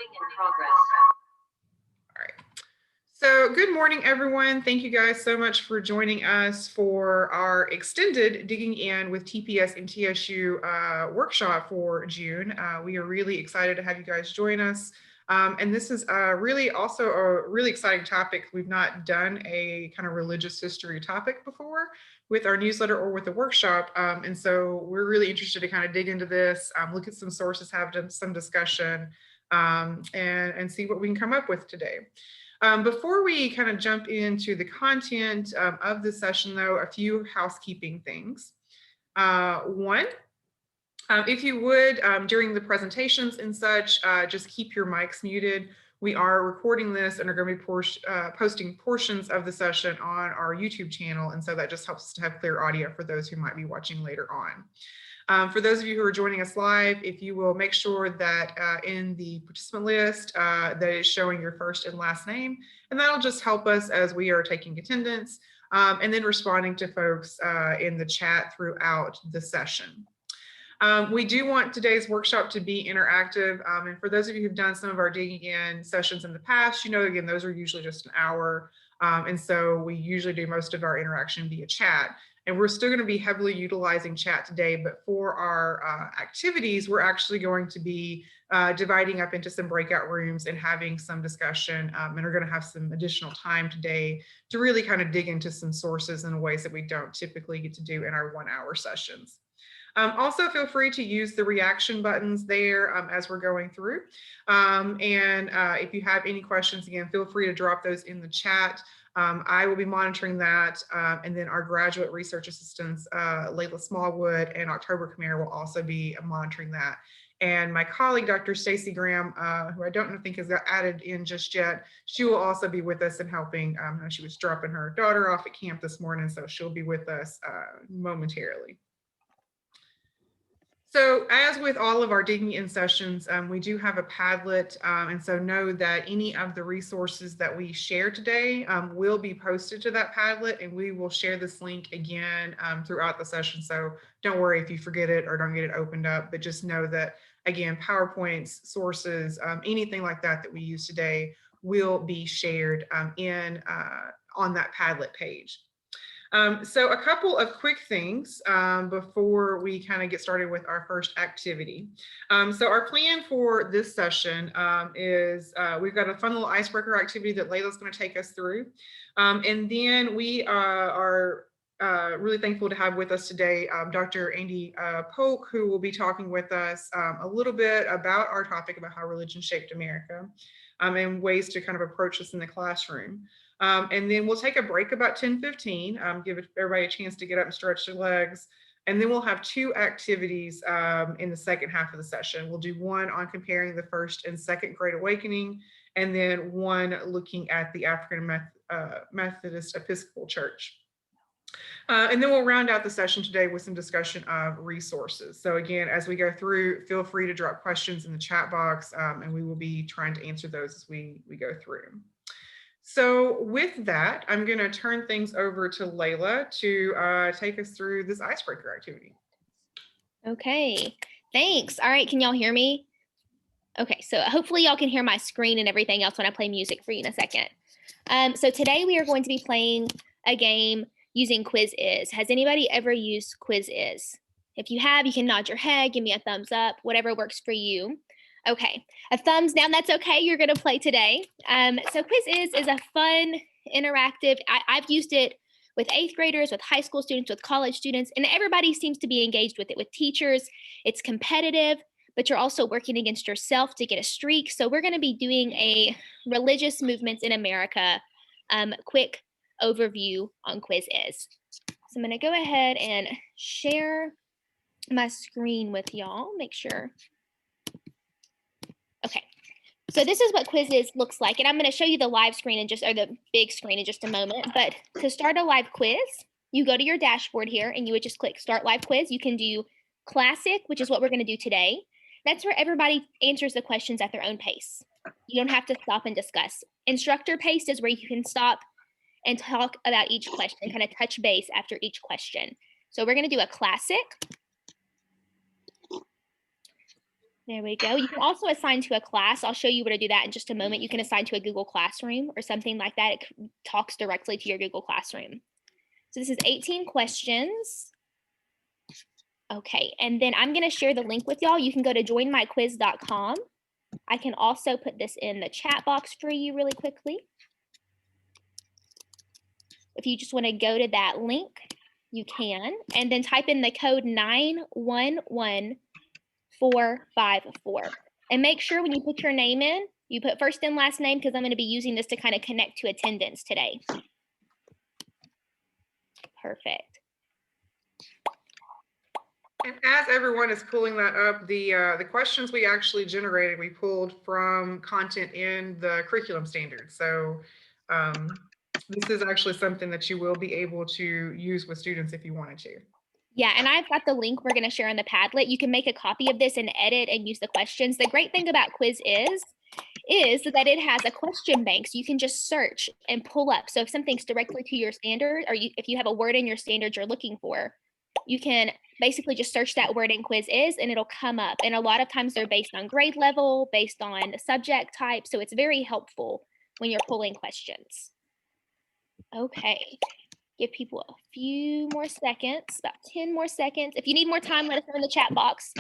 Recording in progress. All right. So good morning, everyone. Thank you guys so much for joining us for our extended Digging In with TPS-MTSU workshop for June. We are really excited to have you guys join us. And this is really also a really exciting topic. We've not done a kind of religious history topic before with our newsletter or with the workshop. And so we're really interested to kind of dig into this, look at some sources, have some discussion, and see what we can come up with today. Before we kind of jump into the content of the session, though, a few housekeeping things. One, if you would, during the presentations and such, just keep your mics muted. We are recording this and are going to be posting portions of the session on our YouTube channel, and so that just helps us to have clear audio for those who might be watching later on. For those of you who are joining us live, if you will make sure that in the participant list that is showing your first and last name, and that'll just help us as we are taking attendance and then responding to folks in the chat throughout the session. We do want today's workshop to be interactive, and for those of you who've done some of our digging in sessions in the past, you know, again, those are usually just an hour, and so we usually do most of our interaction via chat. And we're still going to be heavily utilizing chat today, but for our activities, we're actually going to be dividing up into some breakout rooms and having some discussion, and are going to have some additional time today to really kind of dig into some sources in ways that we don't typically get to do in our 1-hour sessions. Also, feel free to use the reaction buttons there as we're going through. If you have any questions, again, feel free to drop those in the chat. I will be monitoring that, and then our graduate research assistants, Layla Smallwood and October Khmer, will also be monitoring that. And my colleague, Dr. Stacy Graham, who I don't think has got added in just yet, she will also be with us and helping. She was dropping her daughter off at camp this morning, so she'll be with us momentarily. So as with all of our digging in sessions, we do have a Padlet, and so know that any of the resources that we share today will be posted to that Padlet, and we will share this link again throughout the session. So don't worry if you forget it or don't get it opened up, but just know that, again, PowerPoints, sources, anything like that that we use today will be shared on that Padlet page. So a couple of quick things before we kind of get started with our first activity. So our plan for this session is we've got a fun little icebreaker activity that Layla's going to take us through. And then we are really thankful to have with us today Dr. Andy Polk, who will be talking with us a little bit about our topic about how religion shaped America and ways to kind of approach this in the classroom. And then we'll take a break about 10:15, give everybody a chance to get up and stretch their legs. And then we'll have two activities in the second half of the session. We'll do one on comparing the first and second Great Awakening, and then one looking at the African Methodist Episcopal Church. And then we'll round out the session today with some discussion of resources. So again, as we go through, feel free to drop questions in the chat box, and we will be trying to answer those as we go through. So with that, I'm going to turn things over to Layla to take us through this icebreaker activity. Okay, thanks. All right, can y'all hear me? Okay, so hopefully y'all can hear my screen and everything else when I play music for you in a second. So today we are going to be playing a game using Quiz Is. Has anybody ever used Quiz Is? If you have, you can nod your head, give me a thumbs up, whatever works for you. Okay, a thumbs down, that's okay, you're gonna play today. So Quiz Is a fun, interactive, I've used it with 8th graders, with high school students, with college students, and everybody seems to be engaged with it. With teachers, it's competitive, but you're also working against yourself to get a streak. So we're gonna be doing a religious movements in America quick overview on Quiz Is. So I'm gonna go ahead and share my screen with y'all, make sure. Okay, so this is what Quiz Is looks like, and I'm going to show you the live screen or the big screen in just a moment. But to start a live quiz, you go to your dashboard here, and you would just click Start Live Quiz. You can do Classic, which is what we're going to do today. That's where everybody answers the questions at their own pace. You don't have to stop and discuss. Instructor Paced is where you can stop and talk about each question, and kind of touch base after each question. So we're going to do a Classic. There we go. You can also assign to a class. I'll show you where to do that in just a moment. You can assign to a Google Classroom or something like that. It talks directly to your Google Classroom. So this is 18 questions. Okay, and then I'm going to share the link with y'all. You can go to joinmyquiz.com. I can also put this in the chat box for you really quickly. If you just want to go to that link, you can, and then type in the code 911454. And make sure when you put your name in, you put first and last name, because I'm going to be using this to kind of connect to attendance today. Perfect. And as everyone is pulling that up, the questions we actually generated, we pulled from content in the curriculum standards. So this is actually something that you will be able to use with students if you wanted to. Yeah, and I've got the link we're going to share on the Padlet. You can make a copy of this and edit and use the questions. The great thing about Quiz is that it has a question bank, so you can just search and pull up. So if something's directly to your standard, or if you have a word in your standard you're looking for, you can basically just search that word in Quiz is, and it'll come up. And a lot of times they're based on grade level, based on subject type. So it's very helpful when you're pulling questions. Okay. Give people a few more seconds, about 10 more seconds. If you need more time, let us know in the chat box.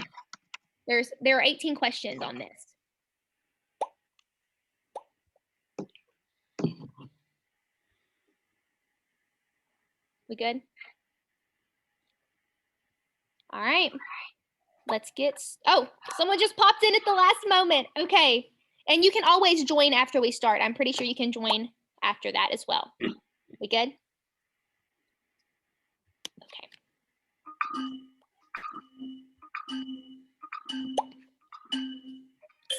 There are 18 questions on this. We good? All right. Let's get, oh, someone just popped in at the last moment. Okay. And you can always join after we start. I'm pretty sure you can join after that as well. We good? Okay.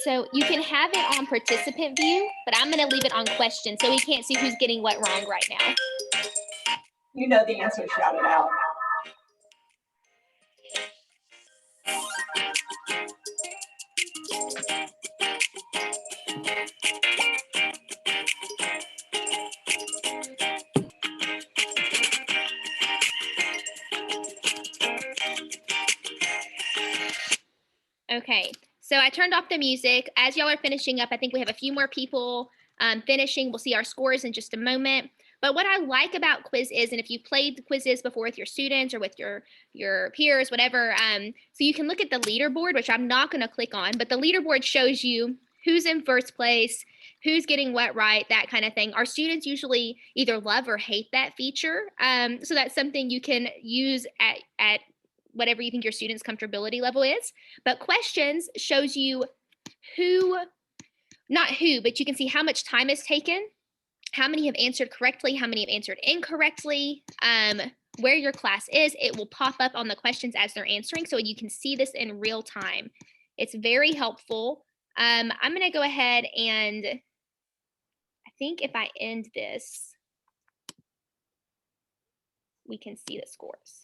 So you can have it on participant view, but I'm going to leave it on question so we can't see who's getting what wrong right now. You know the answer, shout it out. Okay, so I turned off the music. As y'all are finishing up, I think we have a few more people finishing. We'll see our scores in just a moment. But what I like about Quiz is, and if you've played the quizzes before with your students or with your peers, whatever, so you can look at the leaderboard, which I'm not going to click on, but the leaderboard shows you who's in first place, who's getting what right, that kind of thing. Our students usually either love or hate that feature. So that's something you can use at whatever you think your student's comfortability level is. But questions shows you who, not who, but you can see how much time is taken, how many have answered correctly, how many have answered incorrectly, where your class is. It will pop up on the questions as they're answering, so you can see this in real time. It's very helpful. I'm going to go ahead and I think if I end this, we can see the scores.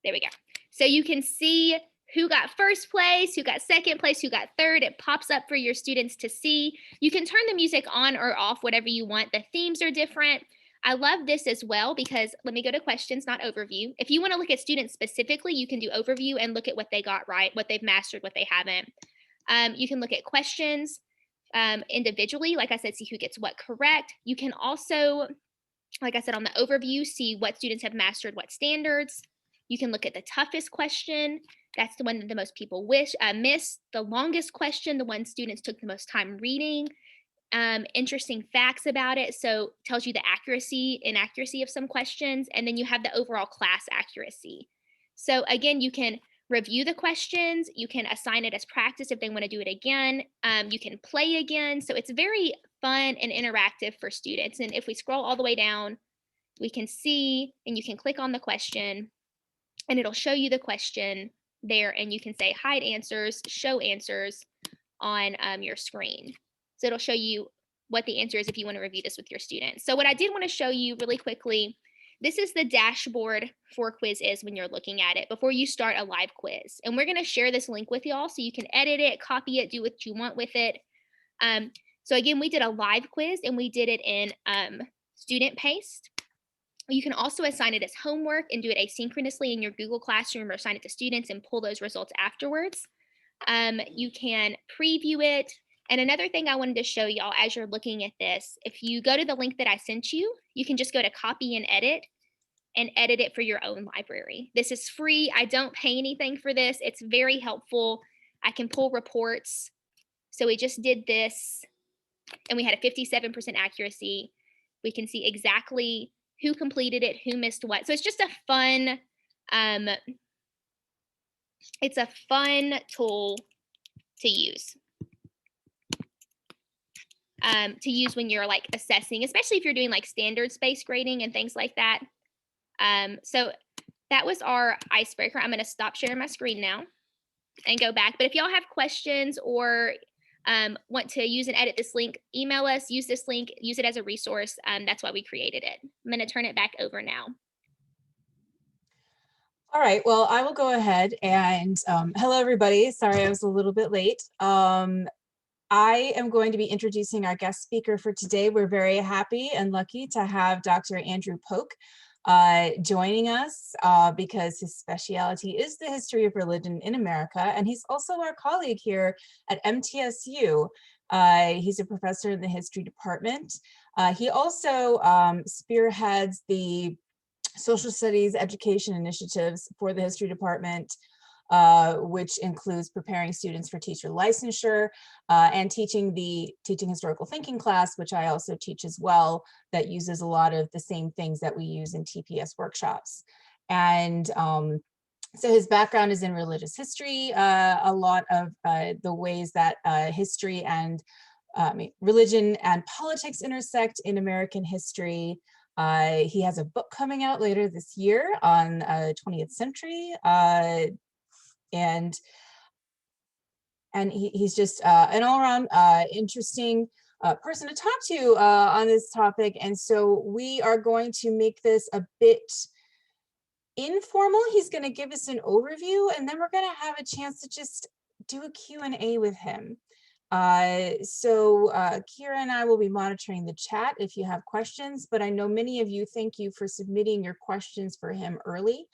There we go. So you can see who got first place, who got second place, who got third. It pops up for your students to see. You can turn the music on or off, whatever you want. The themes are different. I love this as well because let me go to questions, not overview. If you want to look at students specifically, you can do overview and look at what they got right, what they've mastered, what they haven't. You can look at questions individually, like I said, see who gets what correct. You can also, like I said, on the overview, see what students have mastered, what standards. You can look at the toughest question. That's the one that the most people miss. The longest question, the one students took the most time reading. Interesting facts about it. So tells you the accuracy, inaccuracy of some questions. And then you have the overall class accuracy. So again, you can review the questions. You can assign it as practice if they want to do it again. You can play again. So it's very fun and interactive for students. And if we scroll all the way down, we can see, and you can click on the question, and it'll show you the question there, and you can say hide answers, show answers on your screen. So it'll show you what the answer is if you want to review this with your students. So what I did want to show you really quickly, this is the dashboard for Quiz is when you're looking at it before you start a live quiz. And we're going to share this link with y'all so you can edit it, copy it, do what you want with it. So again, we did a live quiz and we did it in student paced. You can also assign it as homework and do it asynchronously in your Google Classroom, or assign it to students and pull those results afterwards. You can preview it. And another thing I wanted to show y'all as you're looking at this, if you go to the link that I sent you, you can just go to copy and edit it for your own library. This is free. I don't pay anything for this. It's very helpful. I can pull reports. So we just did this and we had a 57% accuracy. We can see exactly who completed it, who missed what. So it's just a fun, it's a fun tool to use. When you're like assessing, especially if you're doing like standards-based grading and things like that. So that was our icebreaker. I'm going to stop sharing my screen now and go back. But if y'all have questions or want to use and edit this link, email us, use this link, use it as a resource. That's why we created it. I'm going to turn it back over now. All right, well, I will go ahead and hello, everybody. Sorry, I was a little bit late. I am going to be introducing our guest speaker for today. We're very happy and lucky to have Dr. Andrew Polk joining us because his specialty is the history of religion in America, and he's also our colleague here at MTSU. He's a professor in the history department. He also spearheads the social studies education initiatives for the history department, which includes preparing students for teacher licensure and teaching the historical thinking class, which I also teach as well, that uses a lot of the same things that we use in TPS workshops. And so his background is in religious history, a lot of the ways that history and religion and politics intersect in American history. He has a book coming out later this year on 20th century. And he's just an all-around interesting person to talk to on this topic. And so we are going to make this a bit informal. He's going to give us an overview, and then we're going to have a chance to just do a Q&A with him. So Kira and I will be monitoring the chat if you have questions, but I know many of you, thank you for submitting your questions for him early.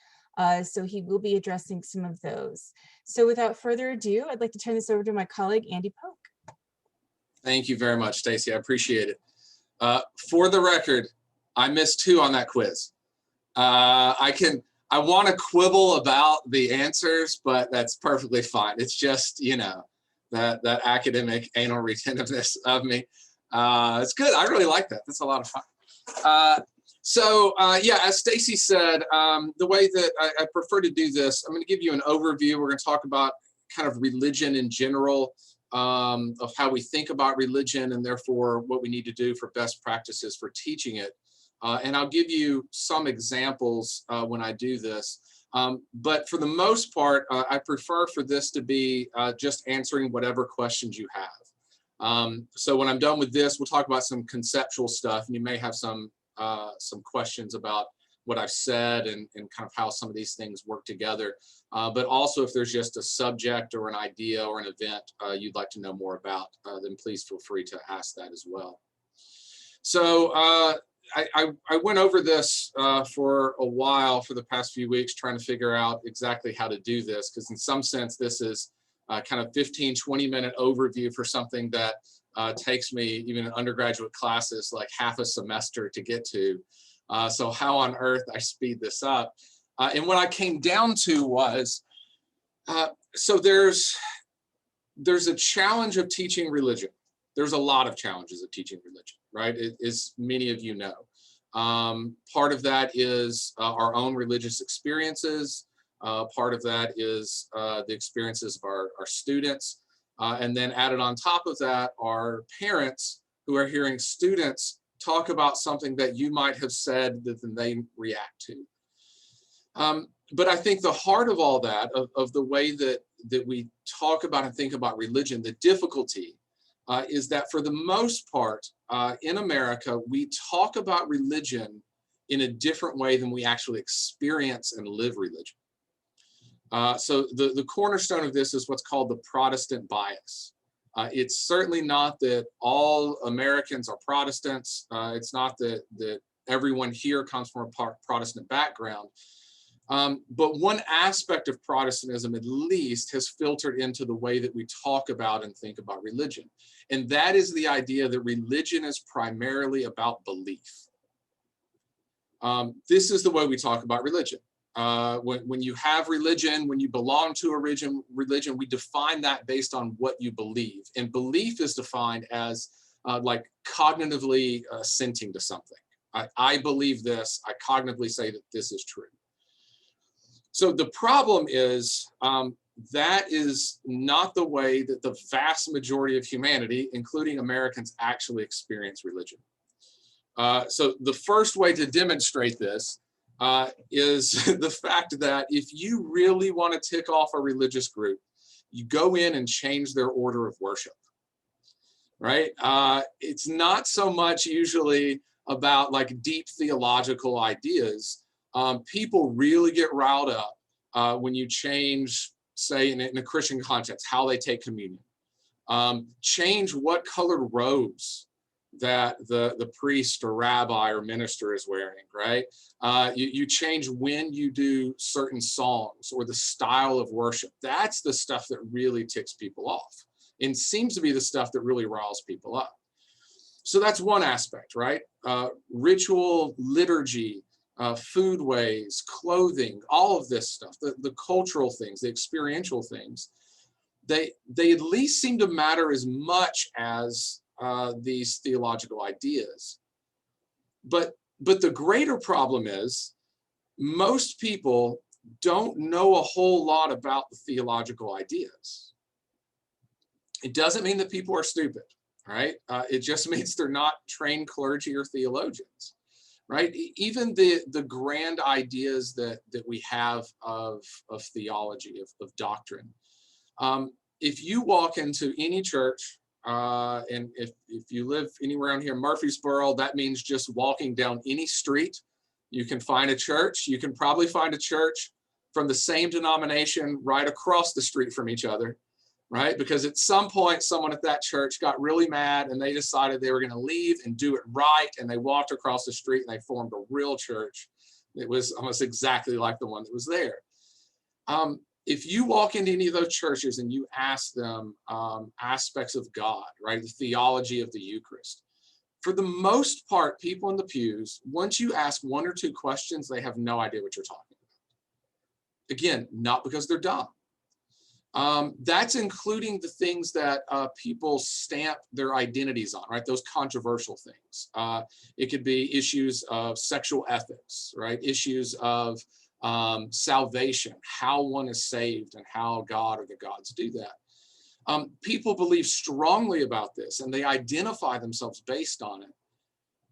So he will be addressing some of those. So without further ado, I'd like to turn this over to my colleague, Andy Polk. Thank you very much, Stacy. I appreciate it. For the record, I missed 2 on that quiz. I want to quibble about the answers, but that's perfectly fine. It's just, you know, that academic anal retentiveness of me. It's good. I really like that. That's a lot of fun. Yeah, as Stacy said, the way that I prefer to do this, I'm going to give you an overview. We're going to talk about kind of religion in general, of how we think about religion and therefore what we need to do for best practices for teaching it. And I'll give you some examples when I do this. But for the most part, I prefer for this to be just answering whatever questions you have. So when I'm done with this, we'll talk about some conceptual stuff, and you may have some questions about what I've said and kind of how some of these things work together. But also if there's just a subject or an idea or an event you'd like to know more about, then please feel free to ask that as well. So I went over this for a while for the past few weeks, trying to figure out exactly how to do this, because in some sense this is kind of 15-20-minute overview for something that takes me, even in undergraduate classes, like half a semester to get to. So how on earth I speed this up? And what I came down to was, so there's a challenge of teaching religion. There's a lot of challenges of teaching religion, right? As many of you know. Part of that is our own religious experiences. Part of that is the experiences of our students. And then added on top of that are parents who are hearing students talk about something that you might have said that then they react to. But I think the heart of all that, of the way that we talk about and think about religion, the difficulty is that for the most part in America, we talk about religion in a different way than we actually experience and live religion. So the cornerstone of this is what's called the Protestant bias. It's certainly not that all Americans are Protestants. It's not that everyone here comes from a Protestant background. But one aspect of Protestantism, at least, has filtered into the way that we talk about and think about religion. And that is the idea that religion is primarily about belief. This is the way we talk about religion. When you have religion, when you belong to a religion, we define that based on what you believe. And belief is defined as like cognitively assenting to something. I believe this, I cognitively say that this is true. So the problem is that is not the way that the vast majority of humanity, including Americans, actually experience religion. So the first way to demonstrate this is the fact that if you really want to tick off a religious group, you go in and change their order of worship, right? It's not so much usually about like deep theological ideas. People really get riled up when you change, say in a Christian context, how they take communion. Change what colored robes that the priest or rabbi or minister is wearing, right? You change when you do certain songs or the style of worship. That's the stuff that really ticks people off and seems to be the stuff that really riles people up. So that's one aspect, right? Ritual, liturgy, foodways, clothing, all of this stuff, the cultural things, the experiential things, they at least seem to matter as much as these theological ideas. But the greater problem is most people don't know a whole lot about the theological ideas. It doesn't mean that people are stupid, right? It just means they're not trained clergy or theologians, right? Even the grand ideas that we have of theology, of doctrine. If you walk into any church, and if you live anywhere around here in Murfreesboro, that means just walking down any street, you can find a church. You can probably find a church from the same denomination right across the street from each other, right? Because at some point, someone at that church got really mad and they decided they were going to leave and do it right. And they walked across the street and they formed a real church. It was almost exactly like the one that was there. If you walk into any of those churches and you ask them aspects of God, right, the theology of the Eucharist, for the most part, people in the pews, once you ask one or two questions, they have no idea what you're talking about. Again, not because they're dumb. That's including the things that people stamp their identities on, right? Those controversial things. It could be issues of sexual ethics, right? Issues of salvation, how one is saved and how God or the gods do that. People believe strongly about this and they identify themselves based on it.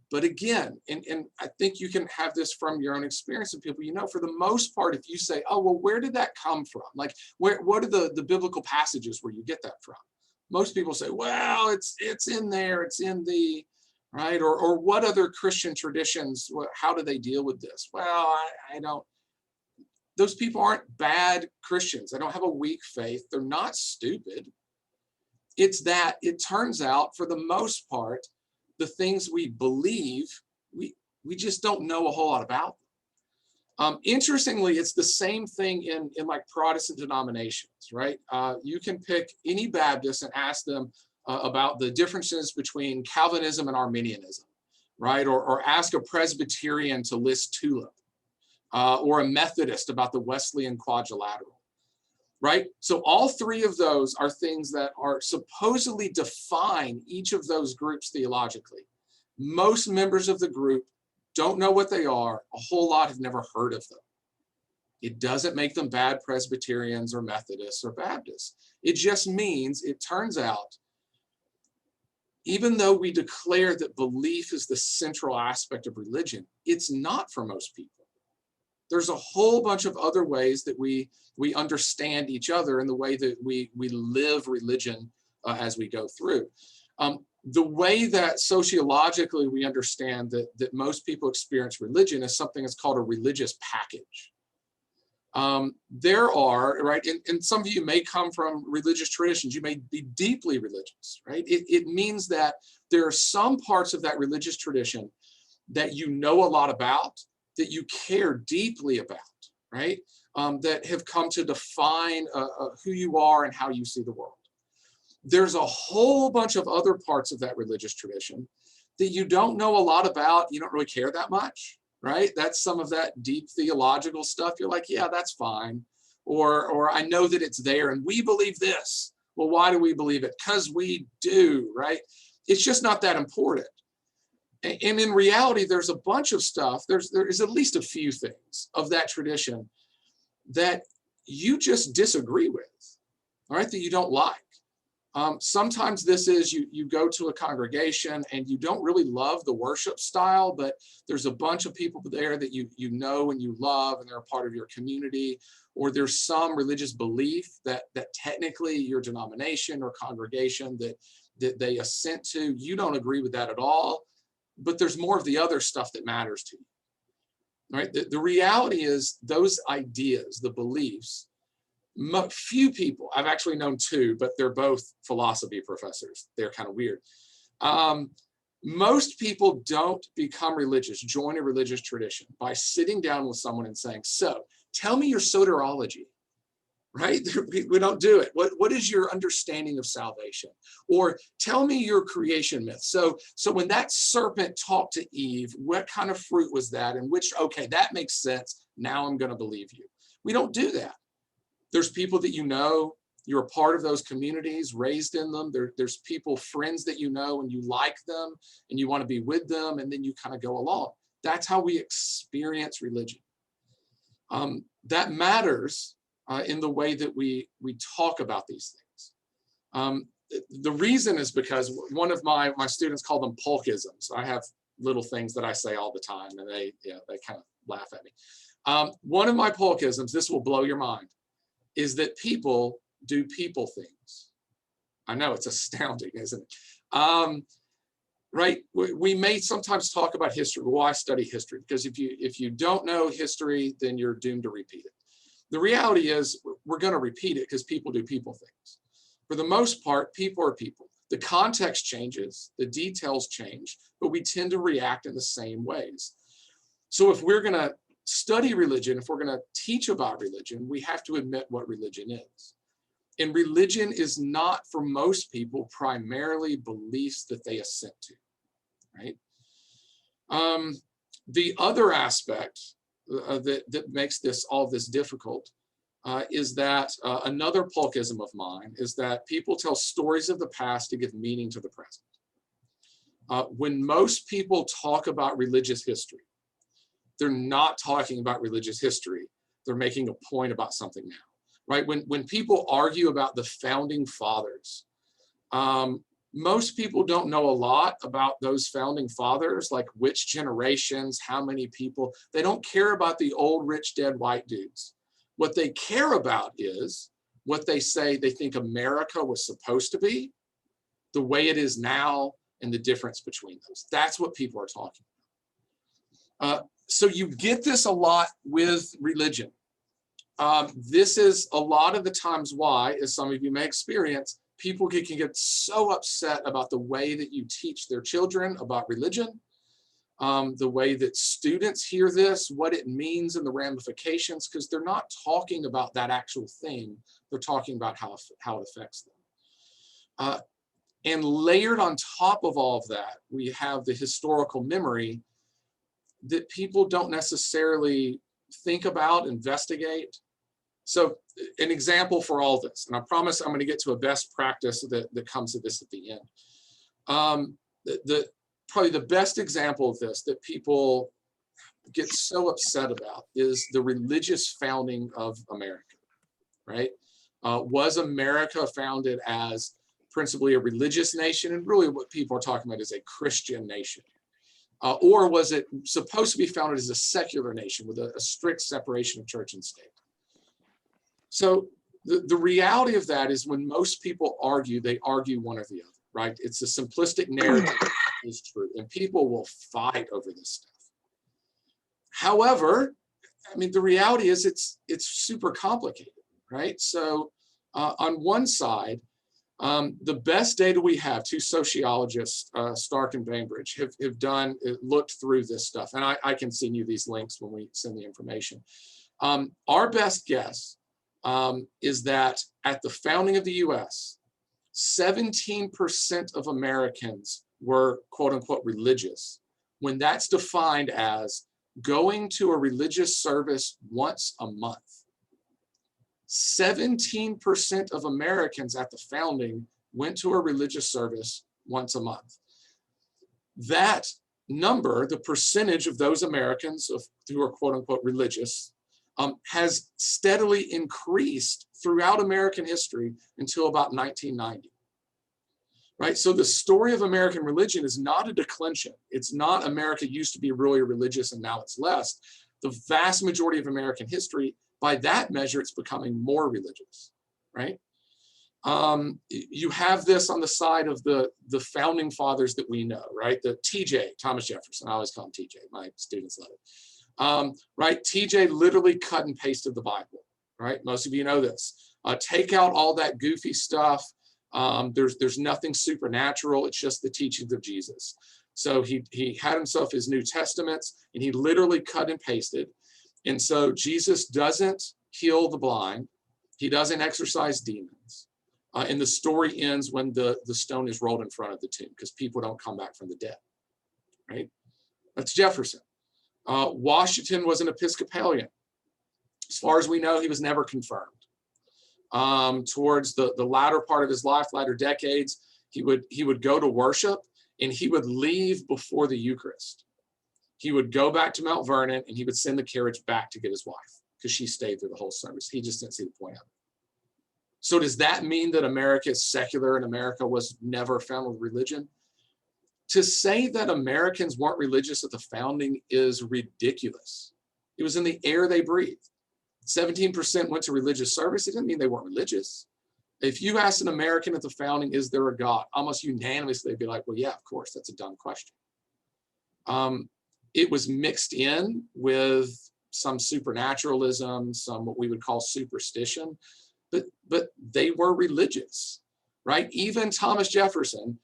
But again, and I think you can have this from your own experience of people, you know, for the most part, if you say, oh, well, where did that come from? Like, what are the biblical passages where you get that from? Most people say, well, it's in there, it's in the, right? Or what other Christian traditions, how do they deal with this? Well, I don't. Those people aren't bad Christians. They don't have a weak faith. They're not stupid. It's that it turns out, for the most part, the things we believe, we just don't know a whole lot about them. Interestingly, it's the same thing in like Protestant denominations, right? You can pick any Baptist and ask them about the differences between Calvinism and Arminianism, right? Or ask a Presbyterian to list tulip. Or a Methodist about the Wesleyan quadrilateral, right? So all three of those are things that are supposedly define each of those groups theologically. Most members of the group don't know what they are. A whole lot have never heard of them. It doesn't make them bad Presbyterians or Methodists or Baptists. It just means, it turns out, even though we declare that belief is the central aspect of religion, it's not for most people. There's a whole bunch of other ways that we understand each other and the way that we live religion as we go through. The way that sociologically we understand that most people experience religion is something that's called a religious package. There are, right, and some of you may come from religious traditions, you may be deeply religious, right? It means that there are some parts of that religious tradition that you know a lot about, that you care deeply about, right? That have come to define who you are and how you see the world. There's a whole bunch of other parts of that religious tradition that you don't know a lot about, you don't really care that much, right? That's some of that deep theological stuff. You're like, yeah, that's fine. Or I know that it's there and we believe this. Well, why do we believe it? Because we do, right? It's just not that important. And in reality, there's a bunch of stuff, there is at least a few things of that tradition that you just disagree with, all right, that you don't like. Sometimes this is you go to a congregation and you don't really love the worship style, but there's a bunch of people there that you know and you love and they're a part of your community, or there's some religious belief that technically your denomination or congregation that they assent to, you don't agree with that at all, but there's more of the other stuff that matters to you, right? The reality is those ideas, the beliefs, few people, I've actually known two, but they're both philosophy professors. They're kind of weird. Most people don't become religious, join a religious tradition by sitting down with someone and saying, so tell me your soteriology, right? We don't do it. What is your understanding of salvation? Or tell me your creation myth. So when that serpent talked to Eve, what kind of fruit was that? And which, okay, that makes sense. Now I'm going to believe you. We don't do that. There's people that you know, you're a part of those communities, raised in them. There's people, friends that you know, and you like them and you want to be with them, and then you kind of go along. That's how we experience religion. That matters in the way that we talk about these things. The reason is because one of my students called them polkisms. I have little things that I say all the time, and they kind of laugh at me. One of my polkisms, this will blow your mind, is that people do people things. I know, it's astounding, isn't it? Right, we may sometimes talk about history. Well, I study history because if you don't know history, then you're doomed to repeat it. The reality is we're going to repeat it because people do people things. For the most part, people are people. The context changes, the details change, but we tend to react in the same ways. So if we're going to study religion, if we're going to teach about religion, we have to admit what religion is. And religion is not, for most people, primarily beliefs that they assent to, right? The other aspect that makes all this difficult is that another polkism of mine is that people tell stories of the past to give meaning to the present. When most people talk about religious history, they're not talking about religious history. They're making a point about something now, right? When people argue about the founding fathers, most people don't know a lot about those founding fathers, like which generations, how many people. They don't care about the old, rich, dead white dudes. What they care about is what they say they think America was supposed to be, the way it is now, and the difference between those. That's what people are talking about. So you get this a lot with religion. This is a lot of the times why, as some of you may experience, people can get so upset about the way that you teach their children about religion, the way that students hear this, what it means and the ramifications, because they're not talking about that actual thing. They're talking about how it affects them. And layered on top of all of that, we have the historical memory that people don't necessarily think about, investigate. So an example for all this, and I promise I'm going to get to a best practice that comes to this at the end. Probably the best example of this that people get so upset about is the religious founding of America, right? Was America founded as principally a religious nation? And really what people are talking about is a Christian nation. Or was it supposed to be founded as a secular nation with a strict separation of church and state? So the reality of that is when most people argue, they argue one or the other, right? It's a simplistic narrative that is true, and people will fight over this stuff. However, I mean, the reality is it's super complicated, right? So on one side, The best data we have, two sociologists, Stark and Bainbridge, have looked through this stuff. And I can send you these links when we send the information. Our best guess is that at the founding of the US, 17% of Americans were quote unquote religious, when that's defined as going to a religious service once a month. 17% of Americans at the founding went to a religious service once a month. That number, the percentage of those Americans who are quote unquote religious, has steadily increased throughout American history until about 1990. Right? So the story of American religion is not a declension. It's not America used to be really religious and now it's less. The vast majority of American history, by that measure, it's becoming more religious, right? You have this on the side of the founding fathers that we know, right? The TJ, Thomas Jefferson, I always call him TJ, my students love it. Right, TJ literally cut and pasted the Bible, right? Most of you know this. Take out all that goofy stuff. There's nothing supernatural. It's just the teachings of Jesus. So he had himself his New Testaments and he literally cut and pasted. And so Jesus doesn't heal the blind. He doesn't exorcise demons. And the story ends when the stone is rolled in front of the tomb because people don't come back from the dead, right? That's Jefferson. Washington was an Episcopalian. As far as we know, he was never confirmed. Towards the latter part of his life, latter decades, he would go to worship and he would leave before the Eucharist. He would go back to Mount Vernon and he would send the carriage back to get his wife because she stayed through the whole service. He just didn't see the point of it. So does that mean that America is secular and America was never found with religion? To say that Americans weren't religious at the founding is ridiculous. It was in the air they breathed. 17% went to religious service. It didn't mean they weren't religious. If you asked an American at the founding, is there a God? Almost unanimously, they'd be like, well, yeah, of course, that's a dumb question. It was mixed in with some supernaturalism, some what we would call superstition, but they were religious, right? Even Thomas Jefferson,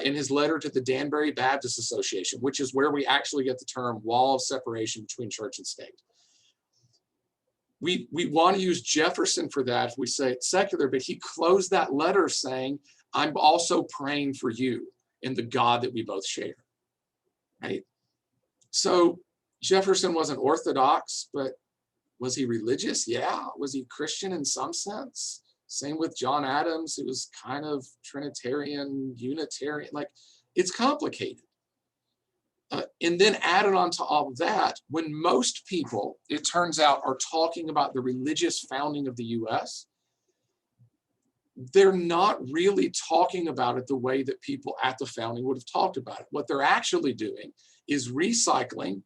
in his letter to the Danbury Baptist Association, which is where we actually get the term wall of separation between church and state. We want to use Jefferson for that if we say it's secular, but he closed that letter saying, I'm also praying for you and the God that we both share, right? So Jefferson wasn't Orthodox, but was he religious? Yeah. Was he Christian in some sense? Same with John Adams. It was kind of Trinitarian, Unitarian, like it's complicated. And then added on to all of that, when most people, it turns out, are talking about the religious founding of the US, they're not really talking about it the way that people at the founding would have talked about it. What they're actually doing is recycling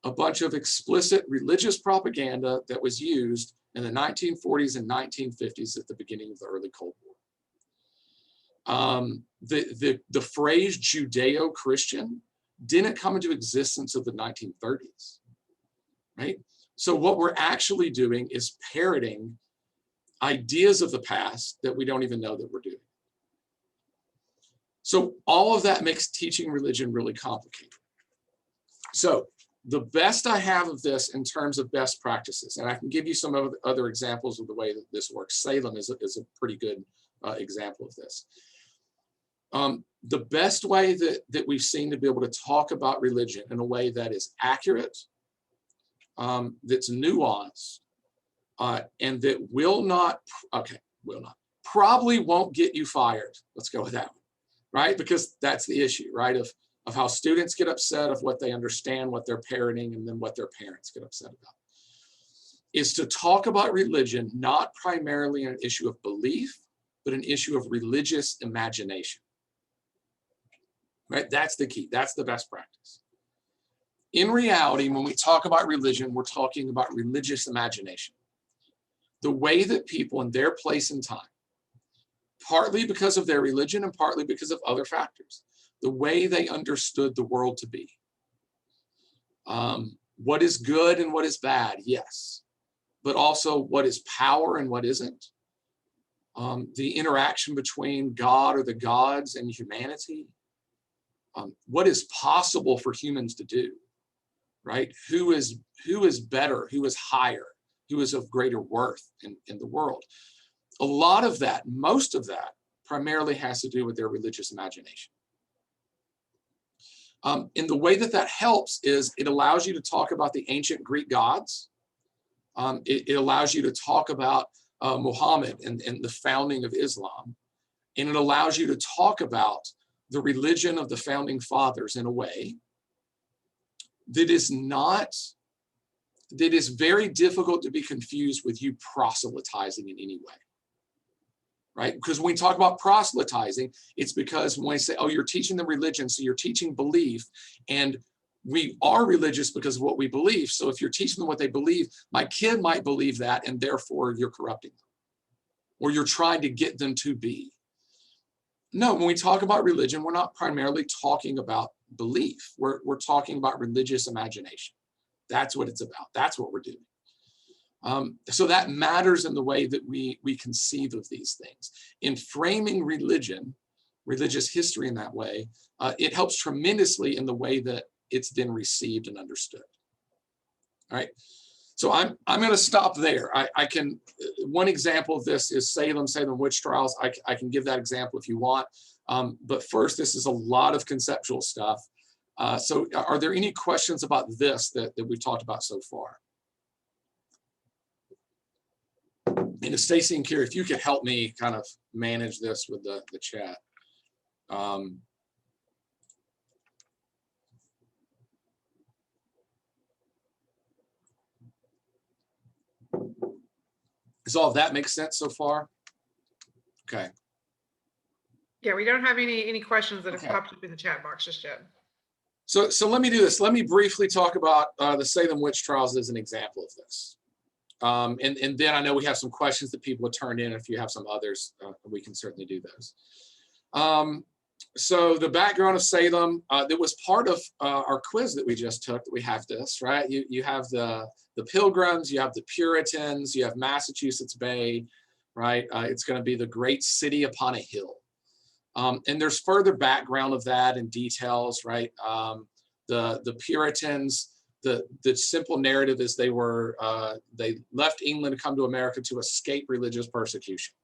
a bunch of explicit religious propaganda that was used in the 1940s and 1950s at the beginning of the early Cold War. The phrase Judeo-Christian didn't come into existence until the 1930s, right? So what we're actually doing is parroting ideas of the past that we don't even know that we're doing. So all of that makes teaching religion really complicated. So the best I have of this in terms of best practices, and I can give you some other examples of the way that this works. Salem is a pretty good example of this. The best way that we've seen to be able to talk about religion in a way that is accurate, that's nuanced, and that probably won't get you fired. Let's go with that one, right? Because that's the issue, right? Of how students get upset, of what they understand, what they're parroting, and then what their parents get upset about. Is to talk about religion, not primarily an issue of belief, but an issue of religious imagination. Right? That's the key. That's the best practice. In reality, when we talk about religion, we're talking about religious imagination. The way that people in their place and time, partly because of their religion and partly because of other factors, the way they understood the world to be. What is good and what is bad, yes. But also what is power and what isn't. the interaction between God or the gods and humanity, what is possible for humans to do, right? Who is better, who is higher, who is of greater worth in the world. A lot of that, most of that, primarily has to do with their religious imagination. And the way that helps is it allows you to talk about the ancient Greek gods. It allows you to talk about Muhammad and the founding of Islam. And it allows you to talk about the religion of the founding fathers in a way that is very difficult to be confused with you proselytizing in any way. Right? Because when we talk about proselytizing, it's because when we say, oh, you're teaching them religion, so you're teaching belief, and we are religious because of what we believe. So if you're teaching them what they believe, my kid might believe that, and therefore you're corrupting them, or you're trying to get them to be. No, when we talk about religion, we're not primarily talking about belief. We're talking about religious imagination. That's what it's about. That's what we're doing. So that matters in the way that we conceive of these things. In framing religious history in that way, it helps tremendously in the way that it's then received and understood. All right. So I'm going to stop there. I can, one example of this is Salem witch trials. I can give that example if you want. But first, this is a lot of conceptual stuff. So are there any questions about this that we've talked about so far? And Stacy and Kira, if you could help me kind of manage this with the chat. Does all of that make sense so far? Okay. Yeah, we don't have any questions that have Okay. popped up in the chat box just yet. So let me do this. Let me briefly talk about the Salem witch trials as an example of this. And then I know we have some questions that people have turned in. If you have some others, we can certainly do those. So the background of Salem, that was part of our quiz that we just took, that we have this, right? You have the Pilgrims, you have the Puritans, you have Massachusetts Bay, right? It's going to be the great city upon a hill. And there's further background of that and details, right? The Puritans, the simple narrative is they left England to come to America to escape religious persecution.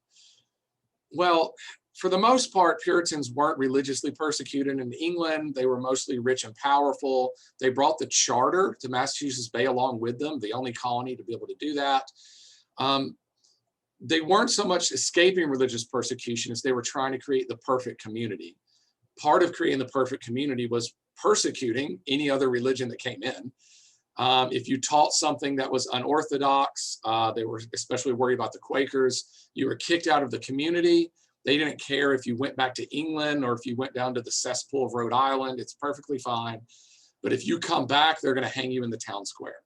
Well, for the most part, Puritans weren't religiously persecuted in England. They were mostly rich and powerful. They brought the charter to Massachusetts Bay along with them, the only colony to be able to do that. They weren't so much escaping religious persecution as they were trying to create the perfect community. Part of creating the perfect community was persecuting any other religion that came in. If you taught something that was unorthodox, they were especially worried about the Quakers, you were kicked out of the community. They didn't care if you went back to England or if you went down to the cesspool of Rhode Island, it's perfectly fine. But if you come back, they're going to hang you in the town square.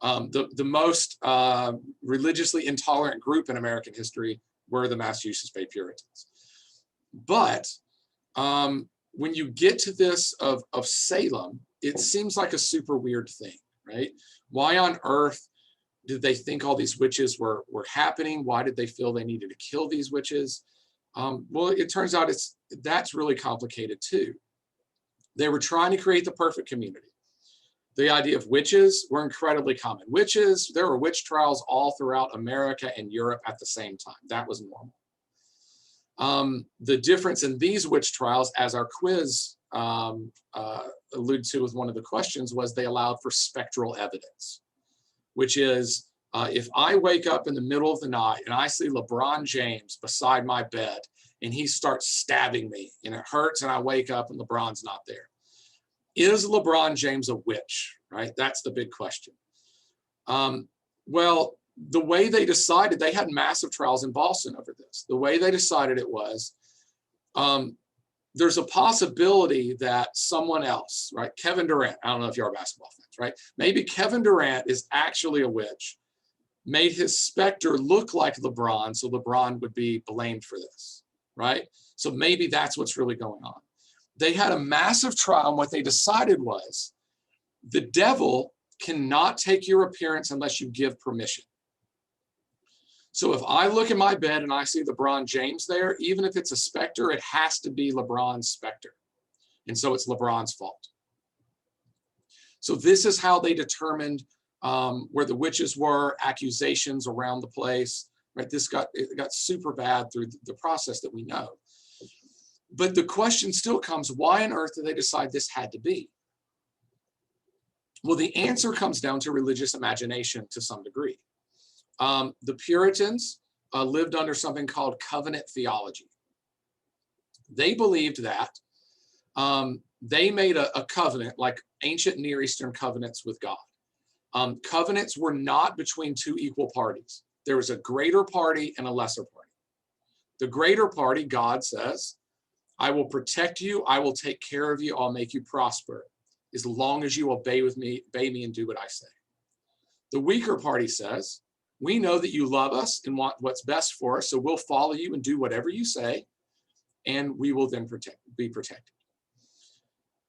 The most religiously intolerant group in American history were the Massachusetts Bay Puritans. But when you get to this of Salem, it seems like a super weird thing, right? Why on earth did they think all these witches were happening? Why did they feel they needed to kill these witches? Well, it turns out that's really complicated too. They were trying to create the perfect community. The idea of witches were incredibly common. There were witch trials all throughout America and Europe at the same time. That was normal. The difference in these witch trials, as our quiz alluded to with one of the questions, was they allowed for spectral evidence, which is if I wake up in the middle of the night and I see LeBron James beside my bed and he starts stabbing me and it hurts and I wake up and LeBron's not there. Is LeBron James a witch, right? That's the big question. Well, the way they decided, they had massive trials in Boston over this. The way they decided it was, there's a possibility that someone else, right? Kevin Durant, I don't know if you're a basketball fans, right? Maybe Kevin Durant is actually a witch, made his specter look like LeBron, so LeBron would be blamed for this, right? So maybe that's what's really going on. They had a massive trial, and what they decided was the devil cannot take your appearance unless you give permission. So if I look in my bed and I see LeBron James there, even if it's a specter, it has to be LeBron's specter. And so it's LeBron's fault. So this is how they determined where the witches were, accusations around the place, right? It got super bad through the process that we know. But the question still comes, why on earth did they decide this had to be? Well, the answer comes down to religious imagination to some degree. The Puritans lived under something called covenant theology. They believed that they made a covenant like ancient Near Eastern covenants with God. Covenants were not between two equal parties. There was a greater party and a lesser party. The greater party, God says, I will protect you, I will take care of you, I'll make you prosper, as long as you obey me and do what I say. The weaker party says, we know that you love us and want what's best for us, so we'll follow you and do whatever you say, and we will then be protected.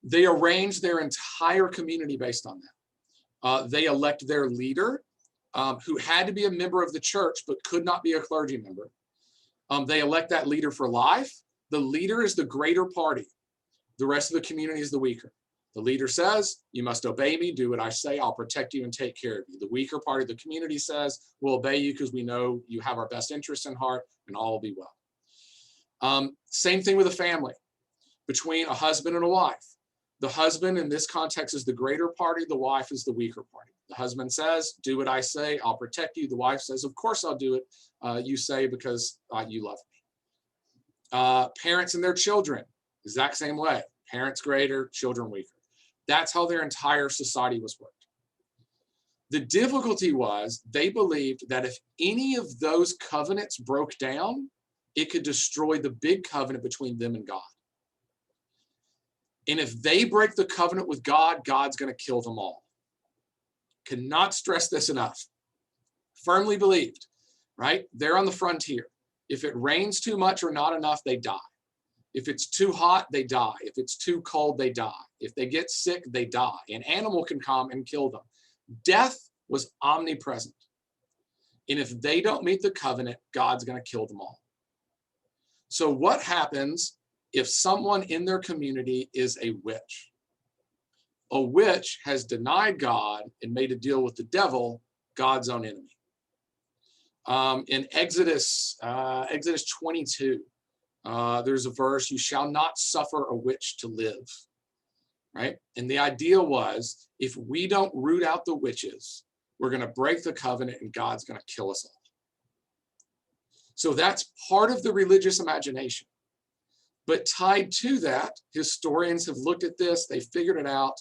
They arranged their entire community based on that. They elect their leader, who had to be a member of the church, but could not be a clergy member. They elect that leader for life. The leader is the greater party. The rest of the community is the weaker. The leader says, you must obey me, do what I say, I'll protect you and take care of you. The weaker part of the community says, we'll obey you because we know you have our best interests in heart and all will be well. Same thing with a family, between a husband and a wife. The husband in this context is the greater party, the wife is the weaker party. The husband says, do what I say, I'll protect you. The wife says, of course I'll do it, you say, because you love me. Parents and their children, exact same way. Parents greater, children weaker. That's how their entire society was worked. The difficulty was they believed that if any of those covenants broke down, it could destroy the big covenant between them and God. And if they break the covenant with God, God's going to kill them all. Cannot stress this enough. Firmly believed, right? They're on the frontier. If it rains too much or not enough, they die. If it's too hot, they die. If it's too cold, they die. If they get sick, they die. An animal can come and kill them. Death was omnipresent. And if they don't meet the covenant, God's going to kill them all. So what happens if someone in their community is a witch? A witch has denied God and made a deal with the devil, God's own enemy. In Exodus 22, there's a verse, you shall not suffer a witch to live, right? And the idea was, if we don't root out the witches, we're going to break the covenant and God's going to kill us all. So that's part of the religious imagination. But tied to that, historians have looked at this, they figured it out.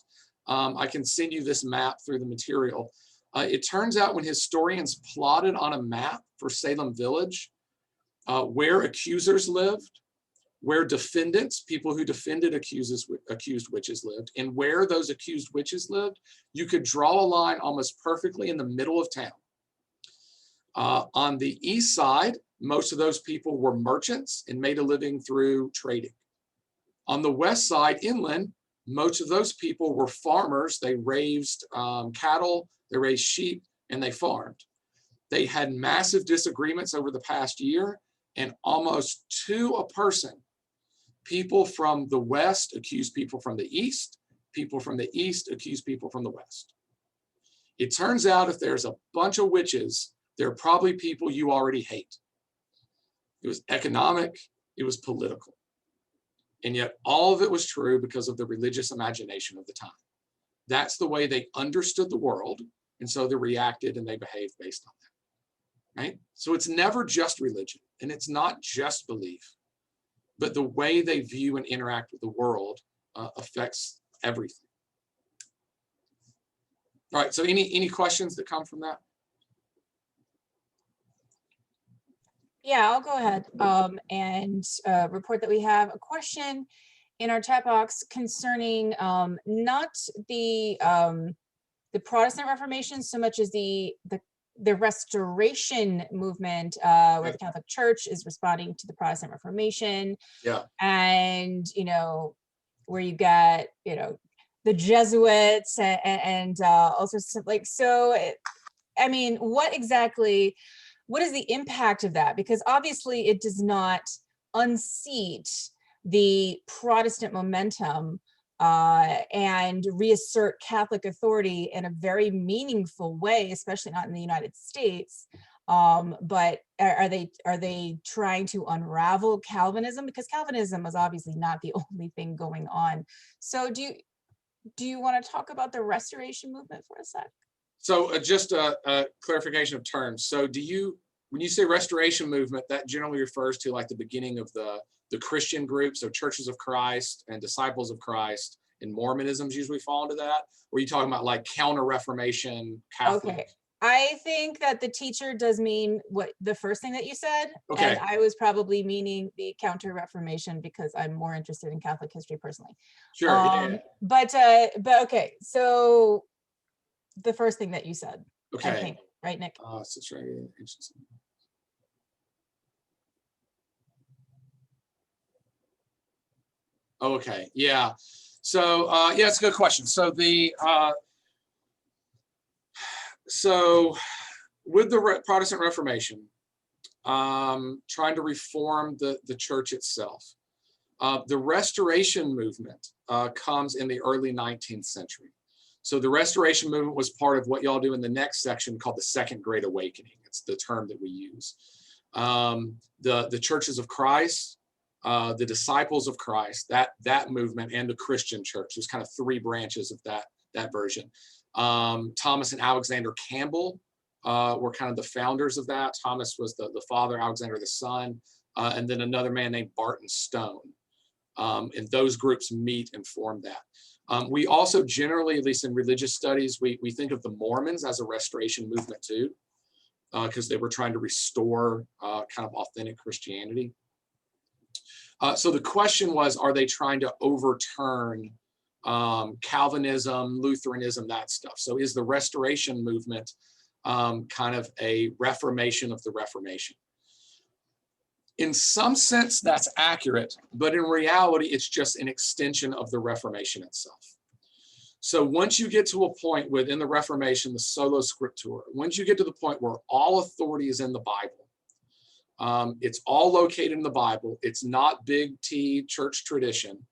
I can send you this map through the material. It turns out when historians plotted on a map for Salem Village, where accusers lived, where defendants, people who defended accused witches lived, and where those accused witches lived, you could draw a line almost perfectly in the middle of town. On the east side, most of those people were merchants and made a living through trading. On the west side, inland, most of those people were farmers. They raised cattle, they raised sheep, and they farmed. They had massive disagreements over the past year, and almost to a person, people from the west accused people from the east accused people from the west. It turns out if there's a bunch of witches, they're probably people you already hate. It was economic, it was political. And yet all of it was true because of the religious imagination of the time. That's the way they understood the world, and so they reacted and they behaved based on that, right? So it's never just religion, and it's not just belief, but the way they view and interact with the world affects everything. All right, so any questions that come from that? Yeah, I'll go ahead and report that we have a question in our chat box concerning not the Protestant Reformation so much as the Restoration movement, where the Catholic Church is responding to the Protestant Reformation. Yeah. And where you got the Jesuits and also like, so I mean, what exactly what is the impact of that? Because obviously it does not unseat the Protestant momentum and reassert Catholic authority in a very meaningful way, especially not in the United States. But are they trying to unravel Calvinism? Because Calvinism is obviously not the only thing going on. So do you want to talk about the Restoration movement for a sec? So just a clarification of terms. So when you say Restoration movement, that generally refers to like the beginning of the Christian groups, so Churches of Christ and Disciples of Christ, and Mormonisms usually fall into that? Or are you talking about like counter-Reformation Catholic? Okay, I think that the teacher does mean what the first thing that you said. Okay. And I was probably meaning the counter-Reformation because I'm more interested in Catholic history personally. Sure. Yeah. But okay, so the first thing that you said, Okay. I think, right, Nick? So try interesting. Okay. Yeah. So yeah, it's a good question. So with the Protestant Reformation, trying to reform the church itself, the Restoration movement comes in the early 19th century. So the Restoration movement was part of what y'all do in the next section called the Second Great Awakening. It's the term that we use. The Churches of Christ, the Disciples of Christ, that movement, and the Christian church. There's kind of three branches of that version. Thomas and Alexander Campbell were kind of the founders of that. Thomas was the father, Alexander the son, and then another man named Barton Stone. And those groups meet and form that. We also generally, at least in religious studies, we think of the Mormons as a Restoration movement too, because they were trying to restore kind of authentic Christianity. So the question was, are they trying to overturn Calvinism, Lutheranism, that stuff? So is the Restoration movement kind of a reformation of the Reformation? In some sense, that's accurate, but in reality, it's just an extension of the Reformation itself. So once you get to a point within the Reformation, the sola scriptura, once you get to the point where all authority is in the Bible, it's all located in the Bible. It's not big T church tradition.